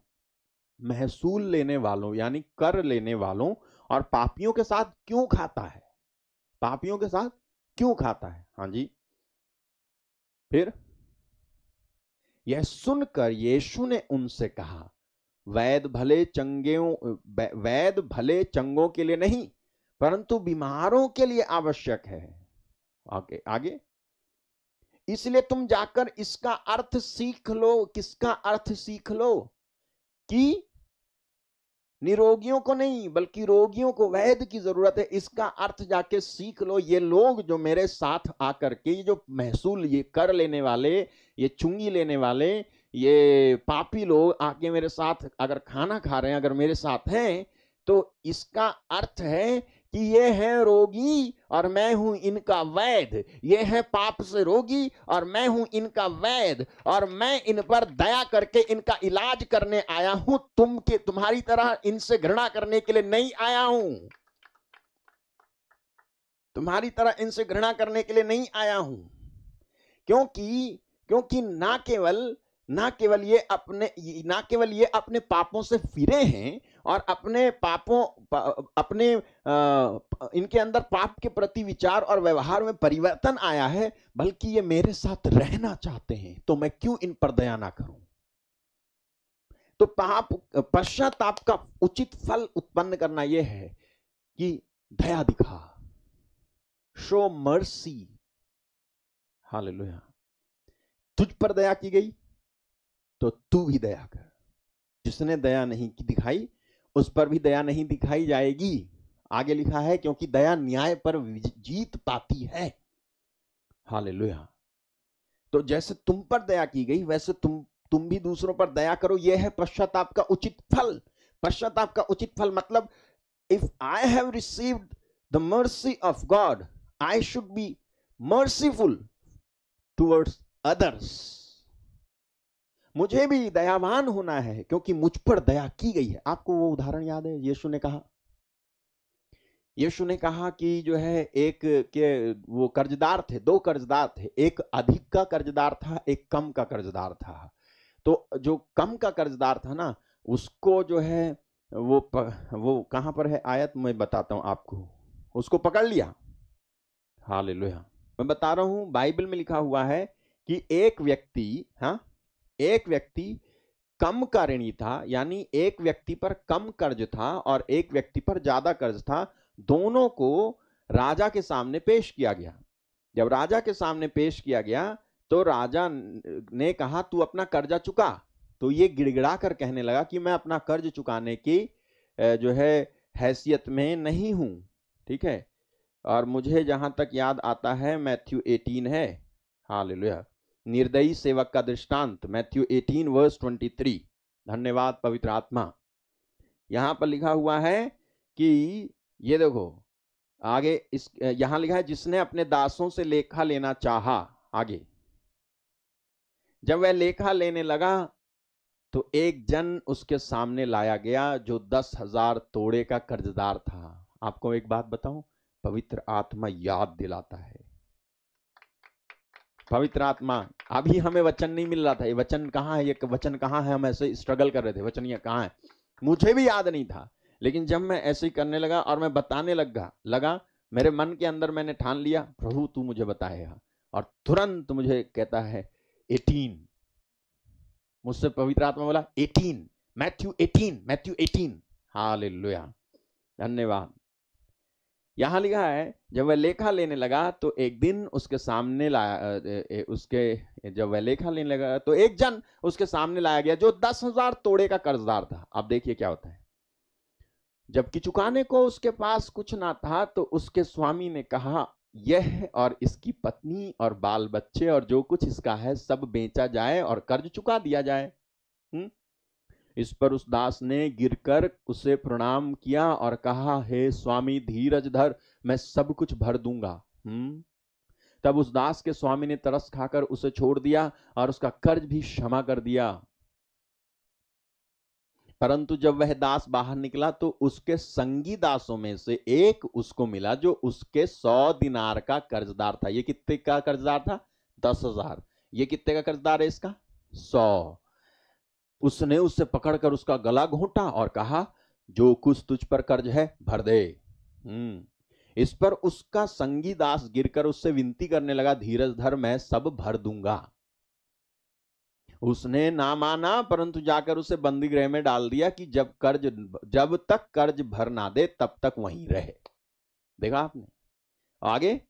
महसूल लेने वालों यानी कर लेने वालों और पापियों के साथ क्यों खाता है? पापियों के साथ क्यों खाता है? हाँ जी। फिर यह सुनकर यीशु ने उनसे कहा, वैद भले चंगों के लिए नहीं, परंतु बीमारों के लिए आवश्यक है। आगे। इसलिए तुम जाकर इसका अर्थ सीख लो। किसका अर्थ सीख लो? कि निरोगियों को नहीं बल्कि रोगियों को वैद्य की जरूरत है। इसका अर्थ जाके सीख लो। ये लोग जो मेरे साथ आकर के, ये जो महसूल ये कर लेने वाले, ये चुंगी लेने वाले, ये पापी लोग आके मेरे साथ अगर खाना खा रहे हैं, अगर मेरे साथ हैं, तो इसका अर्थ है कि ये है रोगी और मैं हूं इनका वैद्य। ये है पाप से रोगी और मैं हूं इनका वैद्य, और मैं इन पर दया करके इनका इलाज करने आया हूं। तुम्हारी तरह इनसे घृणा करने के लिए नहीं आया हूं। तुम्हारी तरह इनसे घृणा करने के लिए नहीं आया हूं। क्योंकि ना केवल ये अपने पापों से फिरे हैं और इनके अंदर पाप के प्रति विचार और व्यवहार में परिवर्तन आया है, बल्कि ये मेरे साथ रहना चाहते हैं। तो मैं क्यों इन पर दया ना करूं? तो पश्चाताप का उचित फल उत्पन्न करना यह है कि दया दिखा, शो मर्सी। हालेलुया। तुझ पर दया की गई तो तू भी दया कर। जिसने दया नहीं दिखाई उस पर भी दया नहीं दिखाई जाएगी। आगे लिखा है, क्योंकि दया न्याय पर जीत पाती है। हालेलुया। तो जैसे तुम पर दया की गई वैसे तुम भी दूसरों पर दया करो। यह है पश्चाताप का उचित फल। पश्चाताप का उचित फल मतलब, if I have received the mercy of God, I should be merciful towards others. मुझे भी दयावान होना है क्योंकि मुझ पर दया की गई है। आपको वो उदाहरण याद है? यीशु ने कहा कि जो है एक के वो कर्जदार थे, 2 कर्जदार थे। एक अधिक का कर्जदार था, एक कम का कर्जदार था। तो जो कम का कर्जदार था ना, उसको जो है वो कहां पर है आयत, मैं बताता हूं आपको। उसको पकड़ लिया। हालेलुया। मैं बता रहा हूं, बाइबल में लिखा हुआ है कि एक व्यक्ति कम का ऋणी था, यानी एक व्यक्ति पर कम कर्ज था और एक व्यक्ति पर ज्यादा कर्ज था। दोनों को राजा के सामने पेश किया गया। जब राजा के सामने पेश किया गया तो राजा ने कहा, तू अपना कर्जा चुका। तो ये गिड़गिड़ा कर कहने लगा कि मैं अपना कर्ज चुकाने की जो है हैसियत में नहीं हूं। ठीक है। और मुझे जहां तक याद आता है मैथ्यू 18 है। हालेलुया। निर्दयी सेवक का दृष्टांत, मैथ्यू 18 वर्स 23। धन्यवाद पवित्र आत्मा। यहां पर लिखा हुआ है कि ये देखो आगे, यहां लिखा है, जिसने अपने दासों से लेखा लेना चाहा। आगे, जब वह लेखा लेने लगा तो एक जन उसके सामने लाया गया जो 10,000 तोड़े का कर्जदार था। आपको एक बात बताऊं, पवित्र आत्मा याद दिलाता है। पवित्र आत्मा, अभी हमें वचन नहीं मिल रहा था। ये वचन कहाँ है? ये वचन कहाँ है? हम ऐसे स्ट्रगल कर रहे थे, वचन ये कहाँ है? मुझे भी याद नहीं था। लेकिन जब मैं ऐसे ही करने लगा और मैं बताने लगा, मेरे मन के अंदर मैंने ठान लिया, प्रभु तू मुझे बताएगा। और तुरंत मुझे कहता है 18। मुझसे पवित्र आत्मा बोला 18, मैथ्यू 18। हालेलुया, धन्यवाद। यहां लिखा है, जब वह लेखा लेने लगा तो एक दिन उसके सामने जब वह लेखा लेने लगा तो एक जन उसके सामने लाया गया जो 10,000 तोड़े का कर्जदार था। अब देखिए क्या होता है। जबकि चुकाने को उसके पास कुछ ना था तो उसके स्वामी ने कहा, यह और इसकी पत्नी और बाल बच्चे और जो कुछ इसका है सब बेचा जाए और कर्ज चुका दिया जाए। इस पर उस दास ने गिरकर उसे प्रणाम किया और कहा, हे स्वामी धीरज धर, मैं सब कुछ भर दूंगा। तब उस दास के स्वामी ने तरस खाकर उसे छोड़ दिया और उसका कर्ज भी क्षमा कर दिया। परंतु जब वह दास बाहर निकला तो उसके संगी दासों में से एक उसको मिला जो उसके 100 दिनार का कर्जदार था। ये कितने का कर्जदार था? 10,000। ये कितने का कर्जदार है इसका? 100। उसने उससे पकड़कर उसका गला घोंटा और कहा, जो कुछ तुझ पर कर्ज है भर दे। इस पर उसका संगी दास गिरकर उससे विनती करने लगा, धीरज धर, मैं सब भर दूंगा। उसने ना माना, परंतु जाकर उसे बंदी गृह में डाल दिया कि जब तक कर्ज भर ना दे तब तक वहीं रहे। देखा आपने? आगे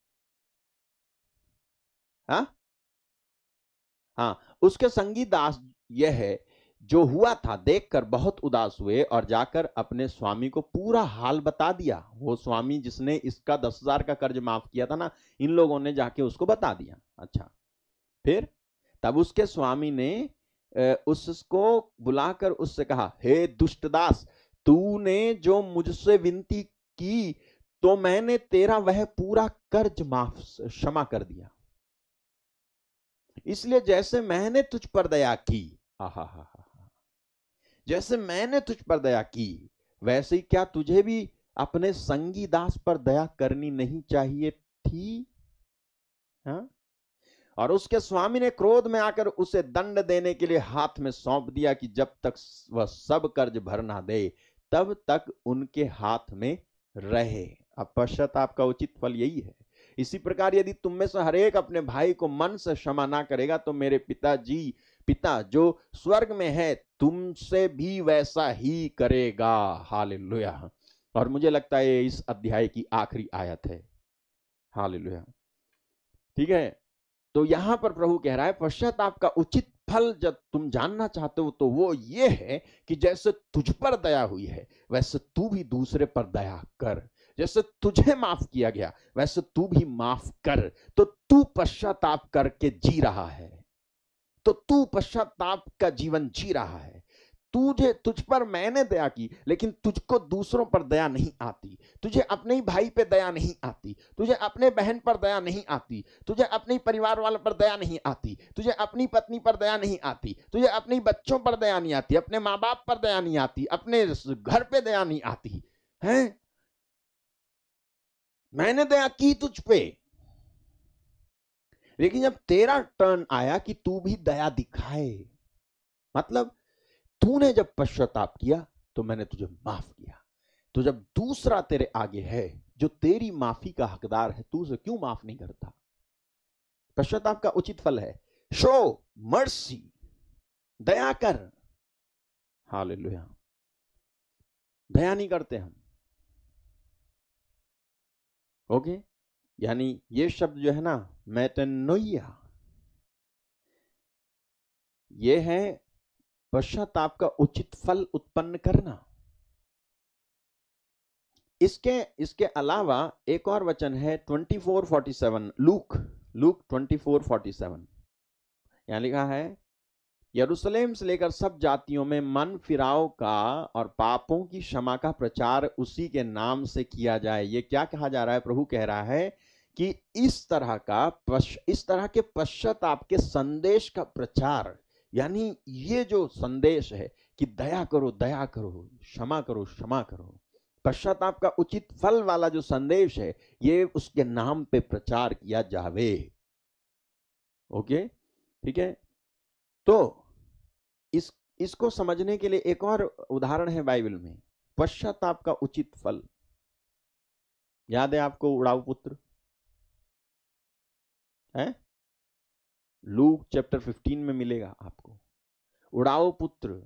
उसके संगी दास यह है जो हुआ था देखकर बहुत उदास हुए और जाकर अपने स्वामी को पूरा हाल बता दिया। वो स्वामी जिसने इसका 10,000 का कर्ज माफ किया था ना, इन लोगों ने जाके उसको बता दिया। अच्छा, फिर तब उसके स्वामी ने उसको बुलाकर उससे कहा, हे दुष्ट दास, तूने जो मुझसे विनती की तो मैंने तेरा वह पूरा कर्ज क्षमा कर दिया। इसलिए जैसे मैंने तुझ पर दया की, जैसे मैंने तुझ पर दया की, वैसे ही क्या तुझे भी अपने संगी दास पर दया करनी नहीं चाहिए थी? और उसके स्वामी ने क्रोध में आकर उसे दंड देने के लिए हाथ में सौंप दिया कि जब तक वह सब कर्ज भर ना दे तब तक उनके हाथ में रहे। अब पश्चाताप का उचित फल यही है। इसी प्रकार यदि तुम में से हरेक अपने भाई को मन से क्षमा ना करेगा तो मेरे पिता जो स्वर्ग में है तुमसे भी वैसा ही करेगा। हालेलुया। और मुझे लगता है इस अध्याय की आखिरी आयत है। हालेलुया। ठीक है, तो यहां पर प्रभु कह रहा है पश्चाताप का उचित फल जब तुम जानना चाहते हो तो वो ये है कि जैसे तुझ पर दया हुई है वैसे तू भी दूसरे पर दया कर। जैसे तुझे माफ किया गया वैसे तू भी माफ कर। तो तू पश्चाताप करके जी रहा है, तो तू पश्चाताप का जीवन जी रहा है। तुझ पर मैंने दया की, लेकिन तुझको दूसरों पर दया नहीं आती। तुझे अपने ही भाई पे दया नहीं आती, तुझे अपने बहन पर दया नहीं आती, तुझे अपने परिवार वालों पर दया नहीं आती, तुझे अपनी पत्नी पर दया नहीं आती, तुझे अपने बच्चों पर दया नहीं आती, अपने माँ बाप पर दया नहीं आती, अपने घर पे दया नहीं आती है। मैंने दया की तुझ पे, लेकिन जब तेरा टर्न आया कि तू भी दया दिखाए, मतलब तूने जब पश्चाताप किया तो मैंने तुझे माफ किया। तो जब दूसरा तेरे आगे है जो तेरी माफी का हकदार है, तू उसे क्यों माफ नहीं करता? पश्चाताप का उचित फल है शो मर्सी, दया कर। हालेलुया। दया नहीं करते हम। ओके, यानी ये शब्द जो है ना, मेटेनोइया, ये है पश्चाताप का उचित फल उत्पन्न करना। इसके अलावा एक और वचन है 24:47, लूक 24:47। यहां लिखा है, यरूशलेम से लेकर सब जातियों में मन फिराव का और पापों की क्षमा का प्रचार उसी के नाम से किया जाए। ये क्या कहा जा रहा है? प्रभु कह रहा है कि इस तरह के पश्चाताप के संदेश का प्रचार, यानी ये जो संदेश है कि दया करो दया करो, क्षमा करो क्षमा करो, पश्चाताप का उचित फल वाला जो संदेश है, ये उसके नाम पे प्रचार किया जावे। ओके, ठीक है। तो इसको समझने के लिए एक और उदाहरण है बाइबल में, पश्चाताप का उचित फल। याद है आपको उड़ाऊ पुत्र है? लूक चैप्टर 15 में मिलेगा आपको। उड़ाऊ पुत्र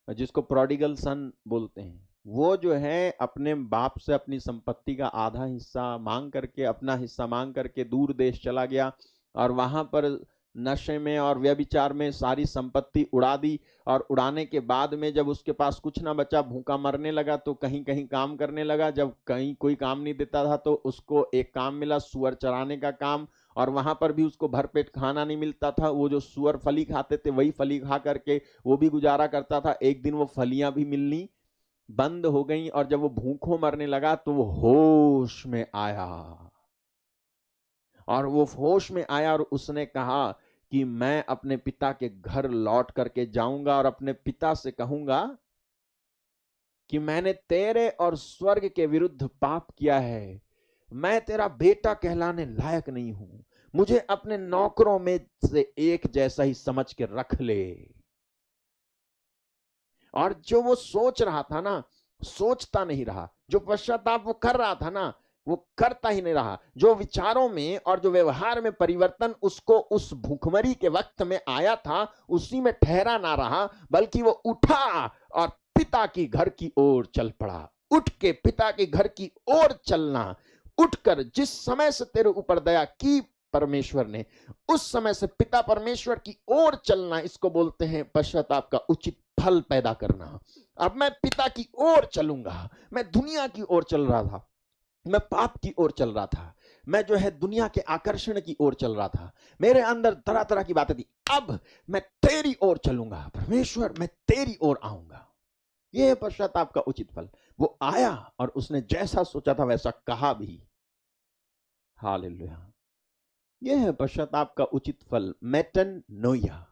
जिसको प्रोडिगल सन बोलते हैं, वो जो है अपने बाप से अपनी संपत्ति का आधा हिस्सा मांग करके, अपना हिस्सा मांग करके दूर देश चला गया और वहां पर नशे में और व्यभिचार में सारी संपत्ति उड़ा दी। और उड़ाने के बाद में जब उसके पास कुछ ना बचा, भूखा मरने लगा, तो कहीं कहीं काम करने लगा। जब कहीं कोई काम नहीं देता था तो उसको एक काम मिला, सुअर चराने का काम। और वहां पर भी उसको भरपेट खाना नहीं मिलता था। वो जो सुअर फली खाते थे वही फली खा करके वो भी गुजारा करता था। एक दिन वो फलियां भी मिलनी बंद हो गई और जब वो भूखों मरने लगा तो वो होश में आया, और वो होश में आया और उसने कहा कि मैं अपने पिता के घर लौट करके जाऊंगा और अपने पिता से कहूंगा कि मैंने तेरे और स्वर्ग के विरुद्ध पाप किया है, मैं तेरा बेटा कहलाने लायक नहीं हूं, मुझे अपने नौकरों में से एक जैसा ही समझ के रख ले। और जो वो सोच रहा था ना, सोचता नहीं रहा। जो पश्चाताप वो कर रहा था ना, वो करता ही नहीं रहा। जो विचारों में और जो व्यवहार में परिवर्तन उसको उस भूखमरी के वक्त में आया था, उसी में ठहरा ना रहा, बल्कि वो उठा और पिता की घर की ओर चल पड़ा। उठ के पिता के घर की ओर चलना, उठकर जिस समय से तेरे ऊपर दया की परमेश्वर ने, उस समय से पिता परमेश्वर की ओर चलना, इसको बोलते हैं पश्चाताप का उचित फल पैदा करना। अब मैं पिता की ओर चलूंगा। मैं दुनिया की ओर चल रहा था, मैं पाप की ओर चल रहा था, मैं जो है दुनिया के आकर्षण की ओर चल रहा था, मेरे अंदर तरह तरह की बातें थी। अब मैं तेरी ओर चलूंगा परमेश्वर, मैं तेरी ओर आऊंगा। यह है पश्चाताप का उचित फल। वो आया और उसने जैसा सोचा था वैसा कहा भी। हालेलुया। यह है पश्चाताप का उचित फल, मेटनोइया,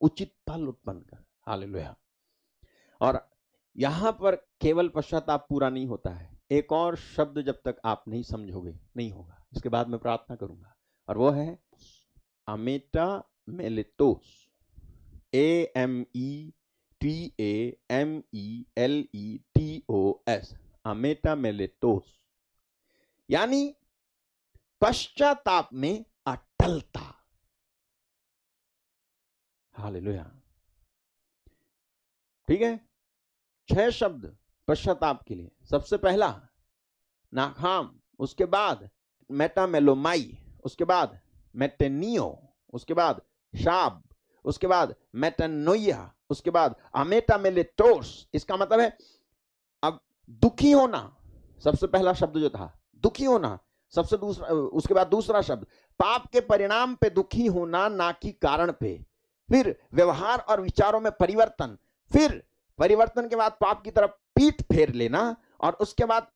उचित फल उत्पन्न कर। हालेलुया। और यहां पर केवल पश्चाताप पूरा नहीं होता है, एक और शब्द जब तक आप नहीं समझोगे नहीं होगा। इसके बाद मैं प्रार्थना करूंगा और वो है अमेटा मेलेटोस, AMETAMELETOS, अमेटा मेलेटोस, यानी पश्चाताप में अटलता। हालेलुया। ठीक है, 6 शब्द पश्चाताप के लिए। सबसे पहला नाकाम, उसके बाद मेटामेलोमाई, उसके बाद मेटेनियो, उसके बाद शाब, उसके बाद मेटानोइया, उसके बाद अमेटामेलेटोस। इसका मतलब है अब दुखी होना, सबसे पहला शब्द जो था दुखी होना। सबसे दूसरा, उसके बाद दूसरा शब्द पाप के परिणाम पे दुखी होना, ना कि कारण पे। फिर व्यवहार और विचारों में परिवर्तन, फिर परिवर्तन के बाद पाप की तरफ पीठ फेर लेना, और उसके बाद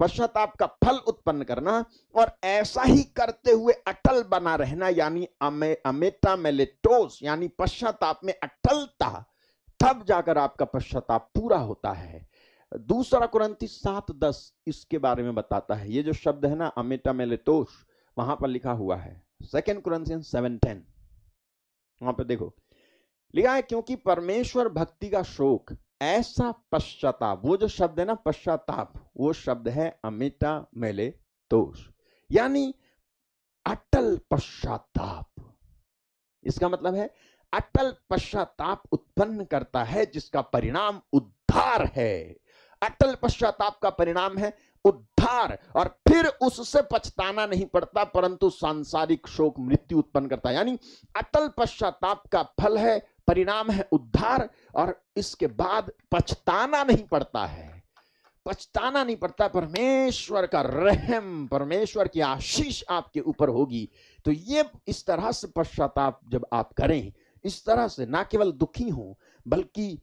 पश्चाताप का फल उत्पन्न करना, और ऐसा ही करते हुए अटल बना रहना, यानी अमेटा मेलेटोस, यानी पश्चाताप में अटलता। तब जाकर आपका पश्चाताप पूरा होता है। दूसरा कुरिन्थी 7:10 इसके बारे में बताता है। ये जो शब्द है ना अमेटा मेलेटोस, वहां पर लिखा हुआ है 2 Corinthians 7:10, वहां पर देखो लिखा है, क्योंकि परमेश्वर भक्ति का शोक ऐसा पश्चाताप, वो जो शब्द है ना पश्चाताप, वो शब्द है अमेटा मेलेटोस, यानी अटल पश्चाताप। इसका मतलब है अटल पश्चाताप उत्पन्न करता है जिसका परिणाम उद्धार है। अटल पश्चाताप का परिणाम है उद्धार, और फिर उससे पछताना नहीं पड़ता, परंतु सांसारिक शोक मृत्यु उत्पन्न करता है। यानी अटल पश्चाताप का फल है, परिणाम है उद्धार, और इसके बाद पछताना नहीं पड़ता है। पछताना नहीं पड़ता। परमेश्वर का रहम, परमेश्वर की आशीष आपके ऊपर होगी। तो ये इस तरह से पश्चाताप जब आप करें, इस तरह से ना केवल दुखी हो, बल्कि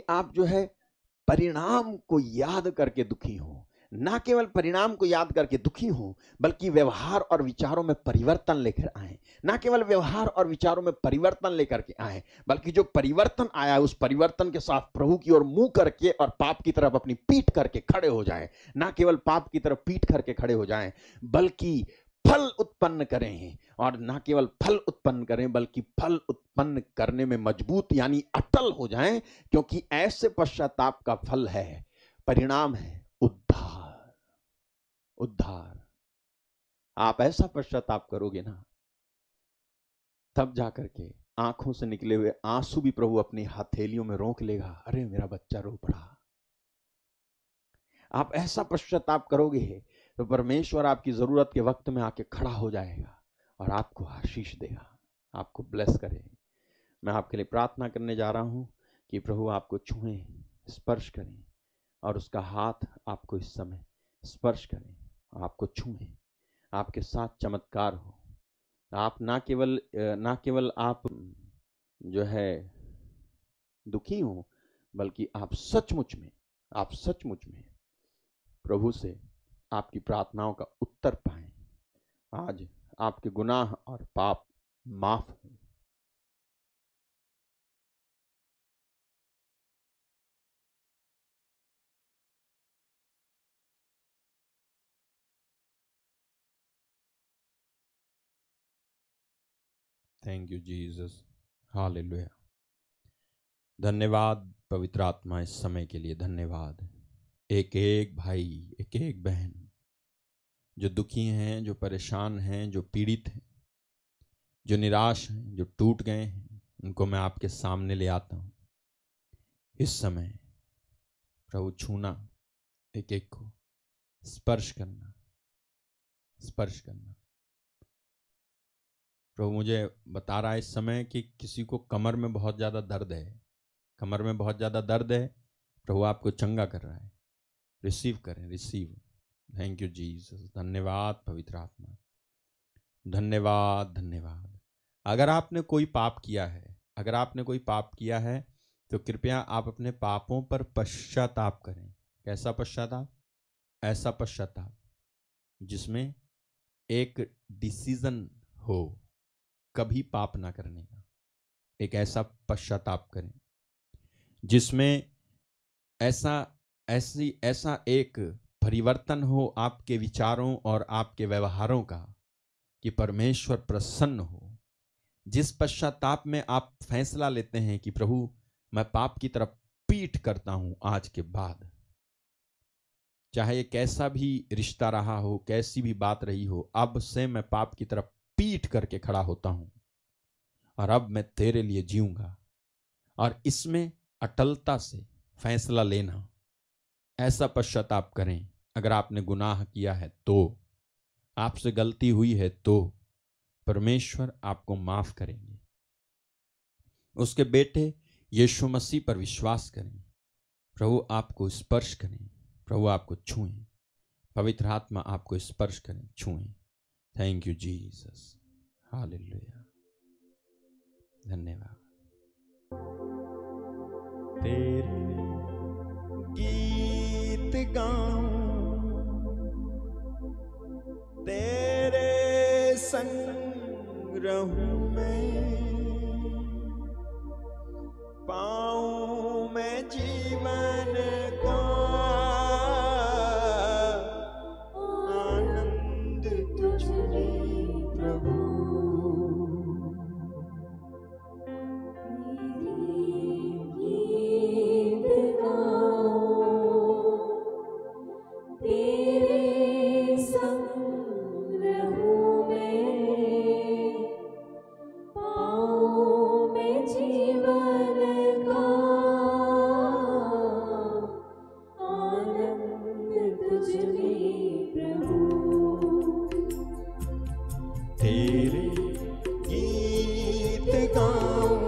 आप जो है परिणाम को याद करके दुखी हो। ना केवल परिणाम को याद करके दुखी हो, बल्कि व्यवहार और विचारों में परिवर्तन लेकर आए। ना केवल व्यवहार और विचारों में परिवर्तन लेकर के आए, बल्कि जो परिवर्तन आया है उस परिवर्तन के साथ प्रभु की ओर मुंह करके और पाप की तरफ अपनी पीठ करके खड़े हो जाएं। ना केवल पाप की तरफ पीठ करके खड़े हो जाएं, बल्कि फल उत्पन्न करें। और ना केवल फल उत्पन्न करें, बल्कि फल उत्पन्न करने में मजबूत यानी अटल हो जाएं, क्योंकि ऐसे पश्चाताप का फल है, परिणाम है उद्धार। उद्धार। आप ऐसा पश्चाताप करोगे ना, तब जाकर के आंखों से निकले हुए आंसू भी प्रभु अपनी हथेलियों में रोक लेगा। अरे मेरा बच्चा रो पड़ा। आप ऐसा पश्चाताप करोगे तो परमेश्वर आपकी जरूरत के वक्त में आके खड़ा हो जाएगा और आपको आशीष देगा, आपको ब्लेस करेगा। मैं आपके लिए प्रार्थना करने जा रहा हूं कि प्रभु आपको छुएं, स्पर्श करें, और उसका हाथ आपको इस समय स्पर्श करें, आपको छुएं, आपके साथ चमत्कार हो। आप ना केवल आप जो है दुखी हो, बल्कि आप सचमुच में प्रभु से आपकी प्रार्थनाओं का उत्तर पाएं। आज आपके गुनाह और पाप माफ हों। Thank you Jesus, hallelujah. धन्यवाद पवित्र आत्मा, इस समय के लिए धन्यवाद। एक एक भाई, एक एक बहन जो दुखी हैं, जो परेशान हैं, जो पीड़ित हैं, जो निराश हैं, जो टूट गए हैं, उनको मैं आपके सामने ले आता हूँ। इस समय प्रभु छूना, एक एक को स्पर्श करना। प्रभु मुझे बता रहा है इस समय कि किसी को कमर में बहुत ज़्यादा दर्द है, प्रभु आपको चंगा कर रहा है। रिसीव करें, रिसीव। Thank you Jesus. धन्यवाद पवित्र आत्मा, धन्यवाद। अगर आपने कोई पाप किया है तो कृपया आप अपने पापों पर पश्चाताप करें। कैसा पश्चाताप? ऐसा पश्चाताप जिसमें एक डिसीजन हो कभी पाप ना करने का। एक ऐसा पश्चाताप करें जिसमें ऐसा एक परिवर्तन हो आपके विचारों और आपके व्यवहारों का कि परमेश्वर प्रसन्न हो। जिस पश्चाताप में आप फैसला लेते हैं कि प्रभु मैं पाप की तरफ पीठ करता हूं आज के बाद, चाहे ये कैसा भी रिश्ता रहा हो, कैसी भी बात रही हो, अब से मैं पाप की तरफ पीठ करके खड़ा होता हूं और अब मैं तेरे लिए जीऊंगा। और इसमें अटलता से फैसला लेना, ऐसा पश्चाताप करें। अगर आपने गुनाह किया है तो, आपसे गलती हुई है तो परमेश्वर आपको माफ करेंगे। उसके बेटे यीशु मसीह पर विश्वास करें। प्रभु आपको स्पर्श करें, प्रभु आपको छुएं, पवित्र आत्मा आपको स्पर्श करें, छुएं। Thank you Jesus, hallelujah. धन्यवाद। तेरे गीत गाऊं, तेरे संग रहूं मैं, पाऊं मैं जीवन का आनंद तुझमें प्रभु। तेरे गीत गाऊं, तेरे संग रहूं मैं, पाऊं मैं जीवन का आनंद तुझमें प्रभु। तेरे गीत गाऊं,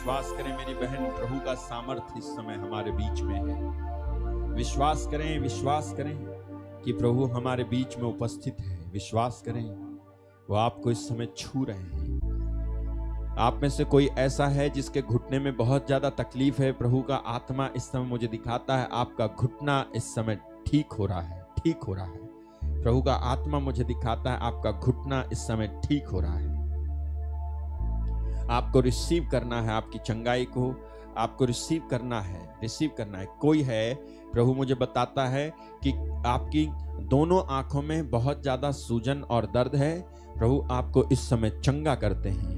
विश्वास करें मेरी बहन, प्रभु का सामर्थ्य इस समय हमारे बीच में है। विश्वास करें कि प्रभु हमारे बीच में उपस्थित है। विश्वास करें, वो आपको इस समय छू रहे हैं। आप में से कोई ऐसा है जिसके घुटने में बहुत ज्यादा तकलीफ है, प्रभु का आत्मा इस समय मुझे दिखाता है आपका घुटना इस समय ठीक हो रहा है, ठीक हो रहा है। प्रभु का आत्मा मुझे दिखाता है आपका घुटना इस समय ठीक हो रहा है। आपको रिसीव करना है, आपकी चंगाई को आपको रिसीव करना है। कोई है, प्रभु मुझे बताता है कि आपकी दोनों आंखों में बहुत ज्यादा सूजन और दर्द है। प्रभु आपको इस समय चंगा करते हैं।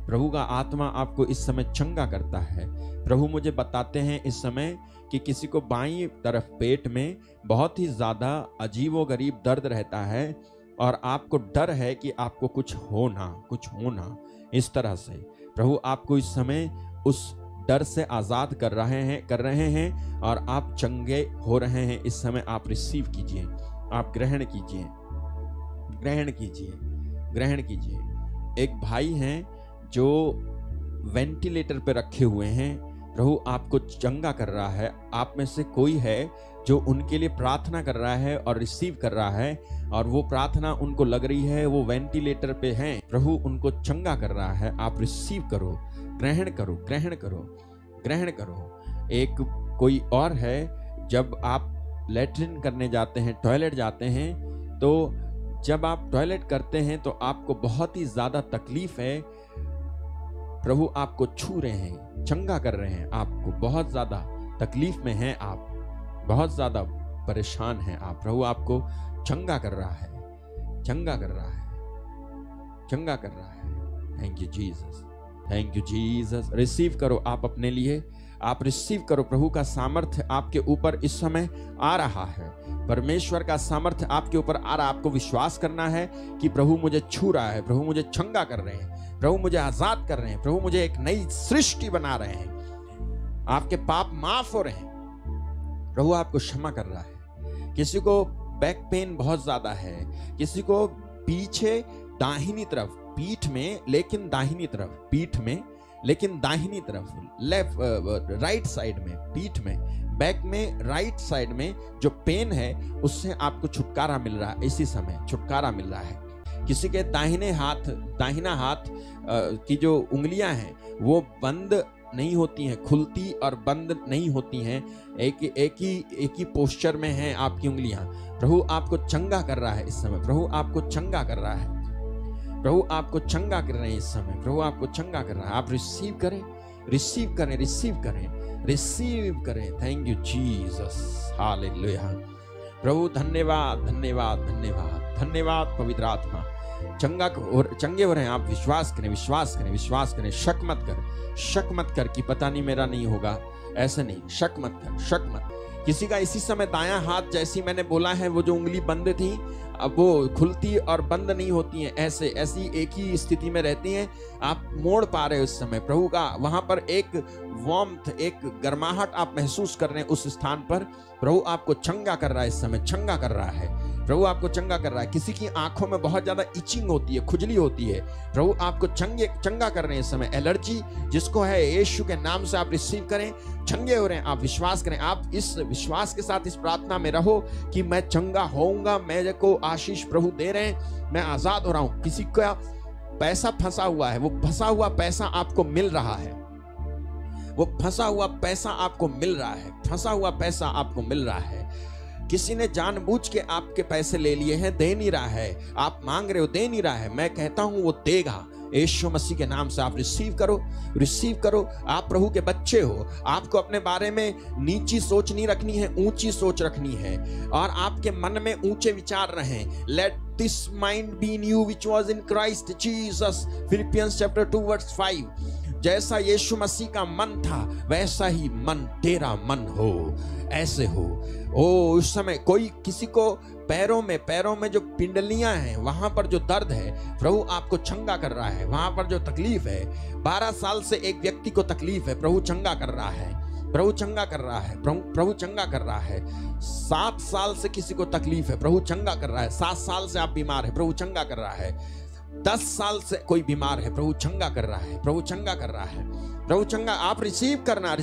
प्रभु का आत्मा आपको इस समय चंगा करता है। प्रभु मुझे बताते हैं इस समय कि किसी को बाईं तरफ पेट में बहुत ही ज्यादा अजीबोगरीब दर्द रहता है और आपको डर है कि आपको कुछ होना इस तरह से। प्रभु आपको इस समय उस डर से आजाद कर रहे हैं और आप चंगे हो रहे हैं। इस समय आप रिसीव कीजिए, आप ग्रहण कीजिए। एक भाई हैं जो वेंटिलेटर पे रखे हुए हैं, प्रभु आपको चंगा कर रहा है। आप में से कोई है जो उनके लिए प्रार्थना कर रहा है और रिसीव कर रहा है, और वो प्रार्थना उनको लग रही है वो वेंटिलेटर पे हैं, प्रभु उनको चंगा कर रहा है। आप रिसीव करो, ग्रहण करो। एक कोई और है, जब आप लैट्रिन करने जाते हैं, टॉयलेट जाते हैं, तो जब आप टॉयलेट करते हैं तो आपको बहुत ही ज्यादा तकलीफ है, प्रभु आपको छू रहे हैं, चंगा कर रहे हैं। आपको बहुत ज्यादा तकलीफ में हैं, आप बहुत ज्यादा परेशान हैं आप, प्रभु आपको चंगा कर रहा है। Thank you Jesus. रिसीव करो आप अपने लिए, आप रिसीव करो। प्रभु का सामर्थ्य आपके ऊपर इस समय आ रहा है, परमेश्वर का सामर्थ्य आपके ऊपर आ रहा है। आपको विश्वास करना है कि प्रभु मुझे छू रहा है, प्रभु मुझे चंगा कर रहे हैं, प्रभु मुझे आजाद कर रहे हैं, प्रभु मुझे एक नई सृष्टि बना रहे हैं। आपके पाप माफ हो रहे हैं, प्रभु आपको क्षमा कर रहा है। किसी को बैक पेन बहुत ज्यादा है, किसी को पीछे दाहिनी तरफ पीठ में लेकिन दाहिनी तरफ लेफ्ट राइट साइड में, पीठ में बैक में राइट साइड में जो पेन है उससे आपको छुटकारा मिल रहा है। इसी समय छुटकारा मिल रहा है। किसी के दाहिना हाथ की जो उंगलियां हैं वो बंद नहीं होती हैं, खुलती और बंद नहीं होती हैं, एक ही पोस्चर में हैं आपकी उंगलियां। प्रभु आपको चंगा कर रहा है इस समय, प्रभु आपको चंगा कर रहा है, प्रभु आपको चंगा कर रहे हैं इस समय, प्रभु आपको चंगा कर रहा है। आप रिसीव करें। Thank you Jesus, hallelujah. प्रभु धन्यवाद पवित्र आत्मा। चंगे हो रहे हैं आप। विश्वास करें। शक मत कर कि पता नहीं मेरा नहीं होगा, ऐसे नहीं। शक मत। किसी का इसी समय दायां हाथ, जैसी मैंने बोला है, वो जो उंगली बंद थी अब वो खुलती और बंद नहीं होती हैं, ऐसी एक ही स्थिति में रहती हैं। आप मोड़ पा रहे हो इस समय प्रभु का, वहां पर एक वार्मथ, एक गर्माहट आप महसूस कर रहे हैं उस स्थान पर। प्रभु आपको चंगा कर रहा है इस समय, चंगा कर रहा है। प्रभु आपको चंगा कर रहा है। किसी की आंखों में बहुत ज्यादा इचिंग होती है, खुजली होती है, प्रभु आपको चंगा कर रहे हैं इस समय। एलर्जी जिसको है, यीशु के नाम से आप रिसीव करें, चंगे हो रहे हैं। आप विश्वास करें, आप इस विश्वास के साथ इस प्रार्थना में रहो कि मैं चंगा होऊंगा, मेरे को आशीष प्रभु दे रहे हैं, मैं आजाद हो रहा हूं। किसी का पैसा फंसा हुआ है, वो फंसा हुआ पैसा आपको मिल रहा है, वो फंसा हुआ पैसा आपको मिल रहा है। किसी ने जानबूझ के आपके पैसे ले लिए हैं, दे नहीं रहा है, आप मांग रहे हो, दे नहीं रहा है, मैं कहता हूं वो देगा। यीशु मसीह के नाम से आप रिसीव करो। आप प्रभु के बच्चे हो। आपको अपने बारे में नीची सोच नहीं रखनी है, ऊंची सोच रखनी है, और आपके मन में ऊंचे विचार रहें। Let this mind be in you which was in Christ Jesus, Philippians chapter 2 verse 5। जैसा यीशु मसीह का मन था वैसा ही मन तेरा मन हो, ऐसे हो। उस समय कोई किसी को पैरों में जो पिंडलियां हैं, वहां पर जो दर्द है, प्रभु आपको चंगा कर रहा है। वहां पर जो तकलीफ है, 12 साल से एक व्यक्ति को तकलीफ है, प्रभु चंगा कर रहा है, प्रभु चंगा कर रहा है। 7 साल से किसी को तकलीफ है, प्रभु चंगा कर रहा है। 7 साल से आप बीमार है, प्रभु चंगा कर रहा है। 10 साल से कोई बीमार है, प्रभु चंगा कर रहा है, प्रभु चंगा कर रहा है, प्रभु चंगा। आप रिसीव करना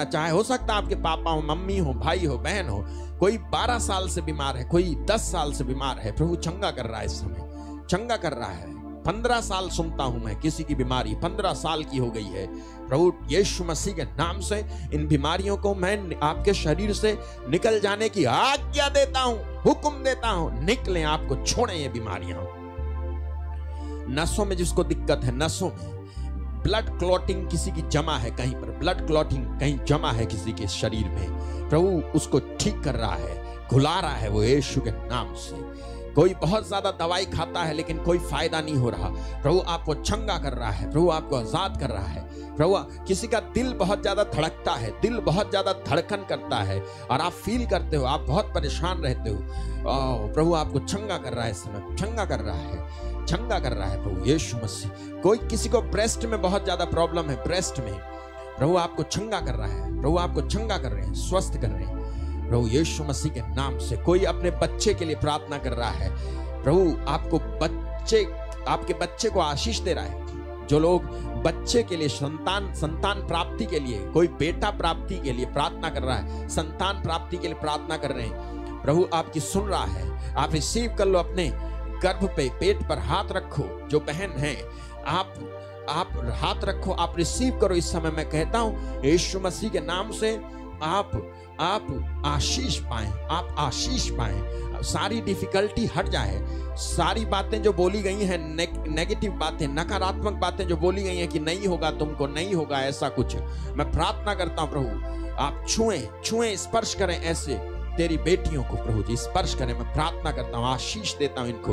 चाहे, हो सकता है आपके पापा हो, मम्मी हो, भाई हो, बहन हो, कोई 12 साल से बीमार है, कोई 10 साल से बीमार है, प्रभु चंगा कर रहा है, इस समय चंगा कर रहा है। 15 साल सुनता हूं मैं किसी की बीमारी 15 साल की हो गई है, प्रभु यीशु मसीह के नाम से इन बीमारियों को मैं आपके शरीर से निकल जाने की आज्ञा देता हूं, हुक्म देता हूं, निकले, आपको छोड़े ये बीमारियां। नसों में जिसको दिक्कत है, नसों में ब्लड क्लॉटिंग किसी की जमा है, कहीं पर ब्लड क्लॉटिंग कहीं जमा है किसी के शरीर में, प्रभु उसको ठीक कर रहा है, घुला रहा है वो यीशु के नाम से। कोई बहुत ज्यादा दवाई खाता है लेकिन कोई फायदा नहीं हो रहा, प्रभु आपको चंगा कर रहा है, प्रभु आपको आजाद कर रहा है। प्रभु किसी का दिल बहुत ज्यादा धड़कता है, दिल बहुत ज्यादा धड़कन करता है और आप फील करते हो आप बहुत परेशान रहते हो, प्रभु आपको चंगा कर रहा है, इस समय चंगा कर रहा है, चंगा कर रहा है प्रभु यीशु मसीह। कोई किसी को ब्रेस्ट में बहुत ज्यादा प्रॉब्लम है, ब्रेस्ट में, प्रभु आपको चंगा कर रहा है, प्रभु आपको चंगा कर रहे हैं, स्वस्थ कर रहे हैं प्रभु यीशु मसीह के नाम से। कोई अपने बच्चे के लिए प्रार्थना कर रहा है, प्रभु आपको आपके बच्चे को आशीष दे रहा है। जो लोग बच्चे के लिए संतान प्राप्ति के लिए, कोई बेटा प्राप्ति के लिए प्रार्थना कर रहा है, संतान प्राप्ति के लिए प्रार्थना कर रहे हैं, प्रभु आपकी सुन रहा है। आप रिसीव कर लो, अपने गर्भ पे, पेट पर हाथ रखो। जो बहन है आप हाथ रखो, आप रिसीव करो इस समय। मैं कहता हूं यीशु मसीह के नाम से आप आशीष पाएं, आप आशीष पाएं, सारी डिफिकल्टी हट जाए, सारी बातें जो बोली गई हैं, नेगेटिव बातें, नकारात्मक बातें जो बोली गई हैं कि नहीं होगा, तुमको नहीं होगा ऐसा कुछ, मैं प्रार्थना करता हूं प्रभु आप छुएं, स्पर्श करें ऐसे तेरी बेटियों को, प्रभु जी स्पर्श करें। मैं प्रार्थना करता हूं, आशीष देता हूं इनको,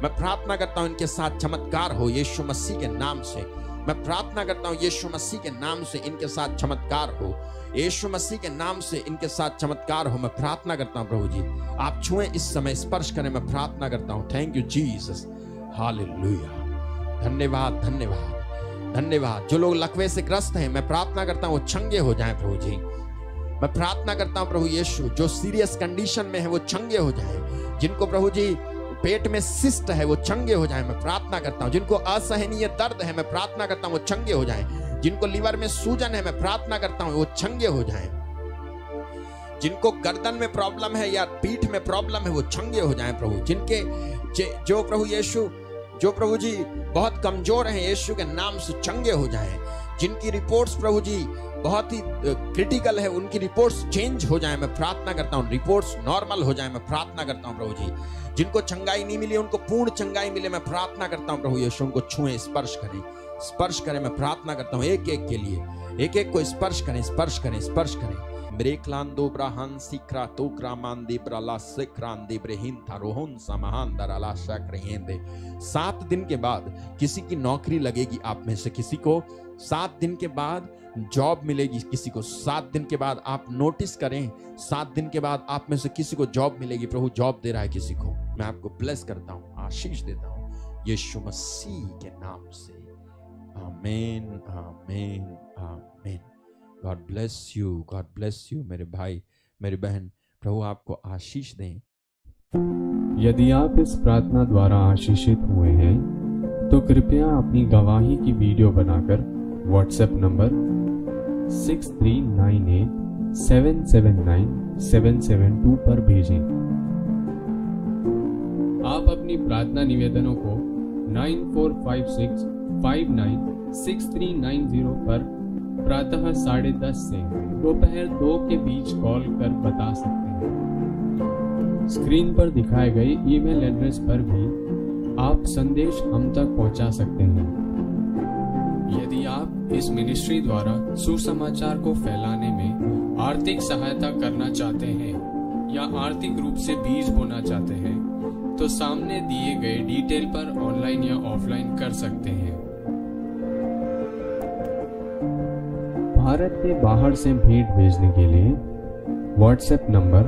मैं प्रार्थना करता हूं इनके साथ चमत्कार हो यीशु मसीह के नाम से। मैं प्रार्थना करता हूं यीशु मसीह के नाम से इनके साथ चमत्कार हो, यीशु मसीह के नाम से इनके साथ चमत्कार हो। मैं प्रार्थना करता हूं प्रभु जी आप छुएं इस समय, स्पर्श करें, मैं प्रार्थना करता हूं। थैंक यू जीसस, हालेलुया, धन्यवाद धन्यवाद धन्यवाद। जो लोग लकवे से ग्रस्त हैं, मैं प्रार्थना करता हूं वो चंगे हो जाएं प्रभु जी। मैं प्रार्थना करता हूं प्रभु यीशु, जो सीरियस कंडीशन में है वो चंगे हो जाएं। जिनको प्रभु जी पेट में सिस्ट है वो चंगे हो जाएं, मैं प्रार्थना करता हूं। जिनको असहनीय दर्द है, मैं प्रार्थना करता हूं वो चंगे हो जाएं। जिनको लिवर में सूजन है, मैं प्रार्थना करता हूं वो चंगे हो जाएं। जिनको गर्दन में प्रॉब्लम है या पीठ में प्रॉब्लम है वो चंगे हो जाएं प्रभु। जिनके जो प्रभु यीशु, जो प्रभु जी बहुत कमजोर हैं, यीशु के नाम से चंगे हो जाएं। जिनकी रिपोर्ट्स प्रभु जी बहुत ही क्रिटिकल है, उनकी रिपोर्ट्स चेंज हो जाएं, मैं प्रार्थना करता हूं। रिपोर्ट्स नॉर्मल हो जाएं, मैं प्रार्थना करता हूं प्रभु जी। जिनको चंगाई नहीं मिली उनको पूर्ण चंगाई मिले, मैं प्रार्थना करता हूं प्रभु यीशु। उनको छुएं, स्पर्श करें, स्पर्श करें, मैं प्रार्थना करता हूं एक एक के लिए, एक एक को स्पर्श करें, स्पर्श करें, स्पर्श करें। ब्रेक्लांदो ब्राहन सिक्रा तो क्रामांदे ब्राला सिक्रांदे ब्रेहिन था रोहन समाहान दराला शक्रहेंदे। 7 दिन के बाद किसी की नौकरी लगेगी, आप में से किसी को 7 दिन के बाद जॉब मिलेगी, किसी को 7 दिन के बाद आप नोटिस करें, 7 दिन के बाद आप में से किसी को जॉब मिलेगी। प्रभु जॉब दे रहा है किसी को, मैं आपको ब्लेस करता हूं, आशीष देता हूं यीशु मसीह के नाम से। आमीन आमीन आमीन। God bless you, God bless you मेरे भाई मेरी बहन, प्रभु आपको आशीष दें। यदि आप इस प्रार्थना द्वारा आशीषित हुए हैं तो कृपया अपनी गवाही की वीडियो बनाकर व्हाट्सएप नंबर 6398779772 पर भेजें। आप अपनी प्रार्थना निवेदनों को 9456596390 पर प्रातः 10:30 से दोपहर 2 के बीच कॉल कर बता सकते हैं। स्क्रीन पर दिखाए गए ईमेल एड्रेस पर भी आप संदेश हम तक पहुंचा सकते हैं। यदि आप इस मिनिस्ट्री द्वारा सुसमाचार को फैलाने में आर्थिक सहायता करना चाहते हैं या आर्थिक रूप से बीज बोना चाहते हैं तो सामने दिए गए डिटेल पर ऑनलाइन या ऑफलाइन कर सकते हैं। भारत के बाहर से भेंट भेजने के लिए व्हाट्सएप नंबर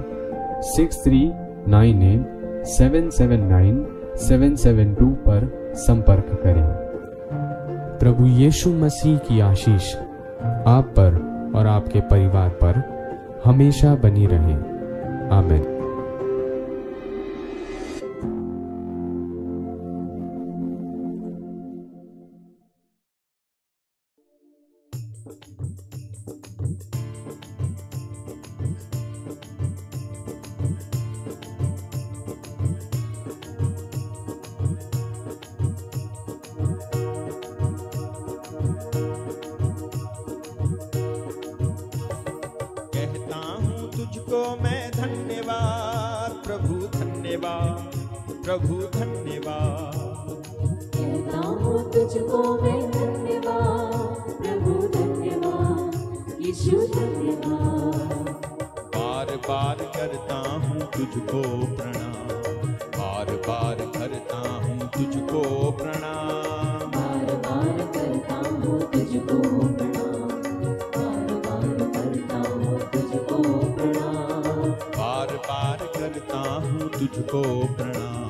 6398779772 पर संपर्क करें। प्रभु यीशु मसीह की आशीष आप पर और आपके परिवार पर हमेशा बनी रहे। आमीन। प्रभु धन्यवाद। कहता हूँ तुझको मैं धन्यवाद, प्रभु धन्यवाद, यीशु धन्यवाद। बार बार करता हूँ तुझको प्रणाम, बार बार करता हूँ तुझको प्रणाम। बार बार करता हूँ तुझको प्रणाम, बार बार करता हूँ तुझको प्रणाम। बार बार करता हूँ तुझको प्रणाम,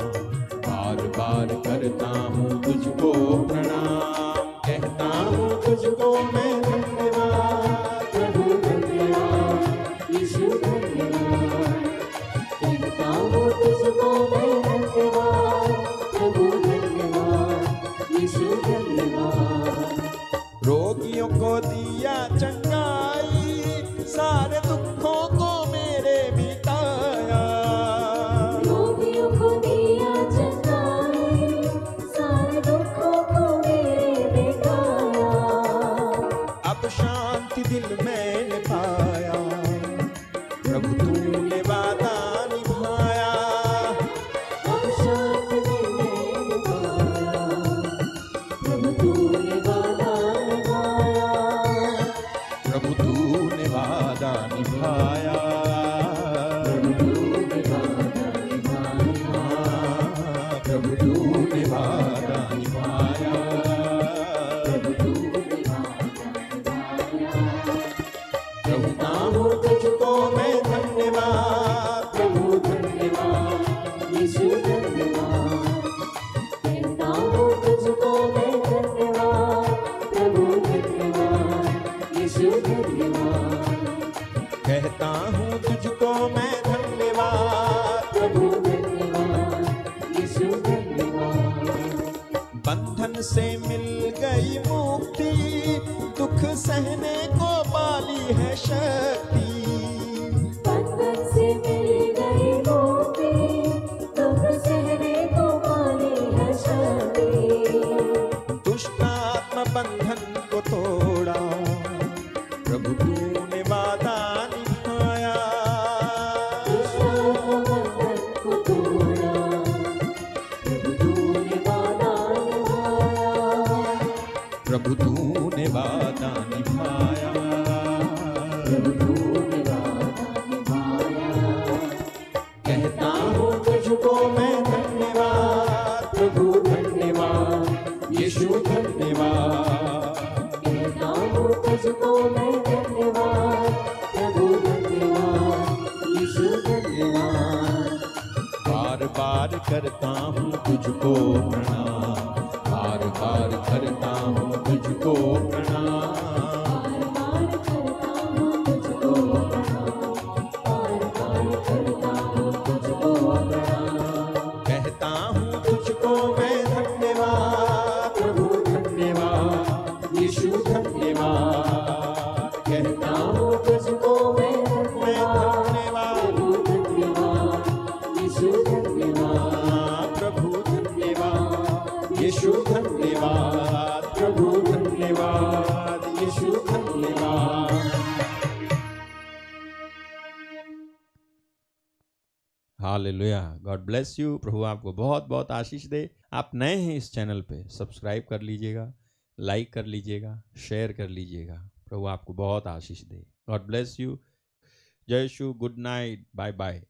बार बार करता हूँ तुझको प्रणाम। कहता हूँ तुझको मैं धन्यवाद, प्रभु धन्यवाद, यीशु धन्यवाद। कहता हूँ तुझको मैं धन्यवाद, प्रभु धन्यवाद, यीशु धन्यवाद। रोगियों को दिया चंगाई, सारे दुखों को मेरे मिटाया। रोगियों को दिया चंगाई, सारे दुखों को मेरे मिटाया। अब शांति दिल मैंने पाया, प्रभु तूने वादा निभाया। अब शांति दिल में पाया, प्रभु तूने वादा निभाया। प्रभु तूने वादा निभाया। प्रभु तूने वादा निभाया, प्रभु तूने वादा निभाया। प्रभु तूने वादा निभाया। कहता हूँ तुझको मैं धन्यवाद, प्रभु धन्यवाद, यीशु धन्यवाद। कहता हूँ तुझको मैं धन्यवाद, प्रभु धन्यवाद, यीशु धन्यवाद। कहता हूँ तुझको मैं धन्यवाद। प्रभु धन्यवाद, यीशु धन्यवाद। बंधन से मिल गई मुक्ति, दुख सहने को पाली है शक्ति। बंधन से मिल गई मुक्ति, दुख सहने को पाली है शक्ति। दुष्ट आत्मा बंधन को तोड़ा, प्रभु तूने वादा निभाया। बंधन को तोड़ा, प्रभु तूने वादा निभाया। प्रभु तूने वादा निभाया। प्रभु तूने वादा निभाया। कहता हूँ तुझको मैं धन्यवाद, प्रभु धन्यवाद, यीशु धन्यवाद। कहता हूँ तुझको मैं धन्यवाद, प्रभु धन्यवाद, यीशु धन्यवाद। बार बार करता हूँ तुझको प्रणाम, बार बार करता हूँ तुझको प्रणाम। बार बार करता हूँ तुझको प्रणाम, बार बार करता हूँ तुझको प्रणाम। कहता हूँ तुझको मैं धन्यवाद, प्रभु धन्यवाद, यीशु धन्यवाद। कहता हूँ तुझको मैं मैं धन्यवाद, धन्यवाद, प्रभु धन्यवाद, यीशु धन्यवाद। प्रभु धन्यवाद, यीशु धन्यवाद, प्रभु धन्यवाद, यीशु धन्यवाद। हालेलुया। God bless you. प्रभु आपको बहुत बहुत आशीष दे। आप नए हैं इस चैनल पे, सब्सक्राइब कर लीजिएगा, लाइक कर लीजिएगा, शेयर कर लीजिएगा। प्रभु आपको बहुत आशीष दे। God bless you. जय यीशु। Good night. Bye bye.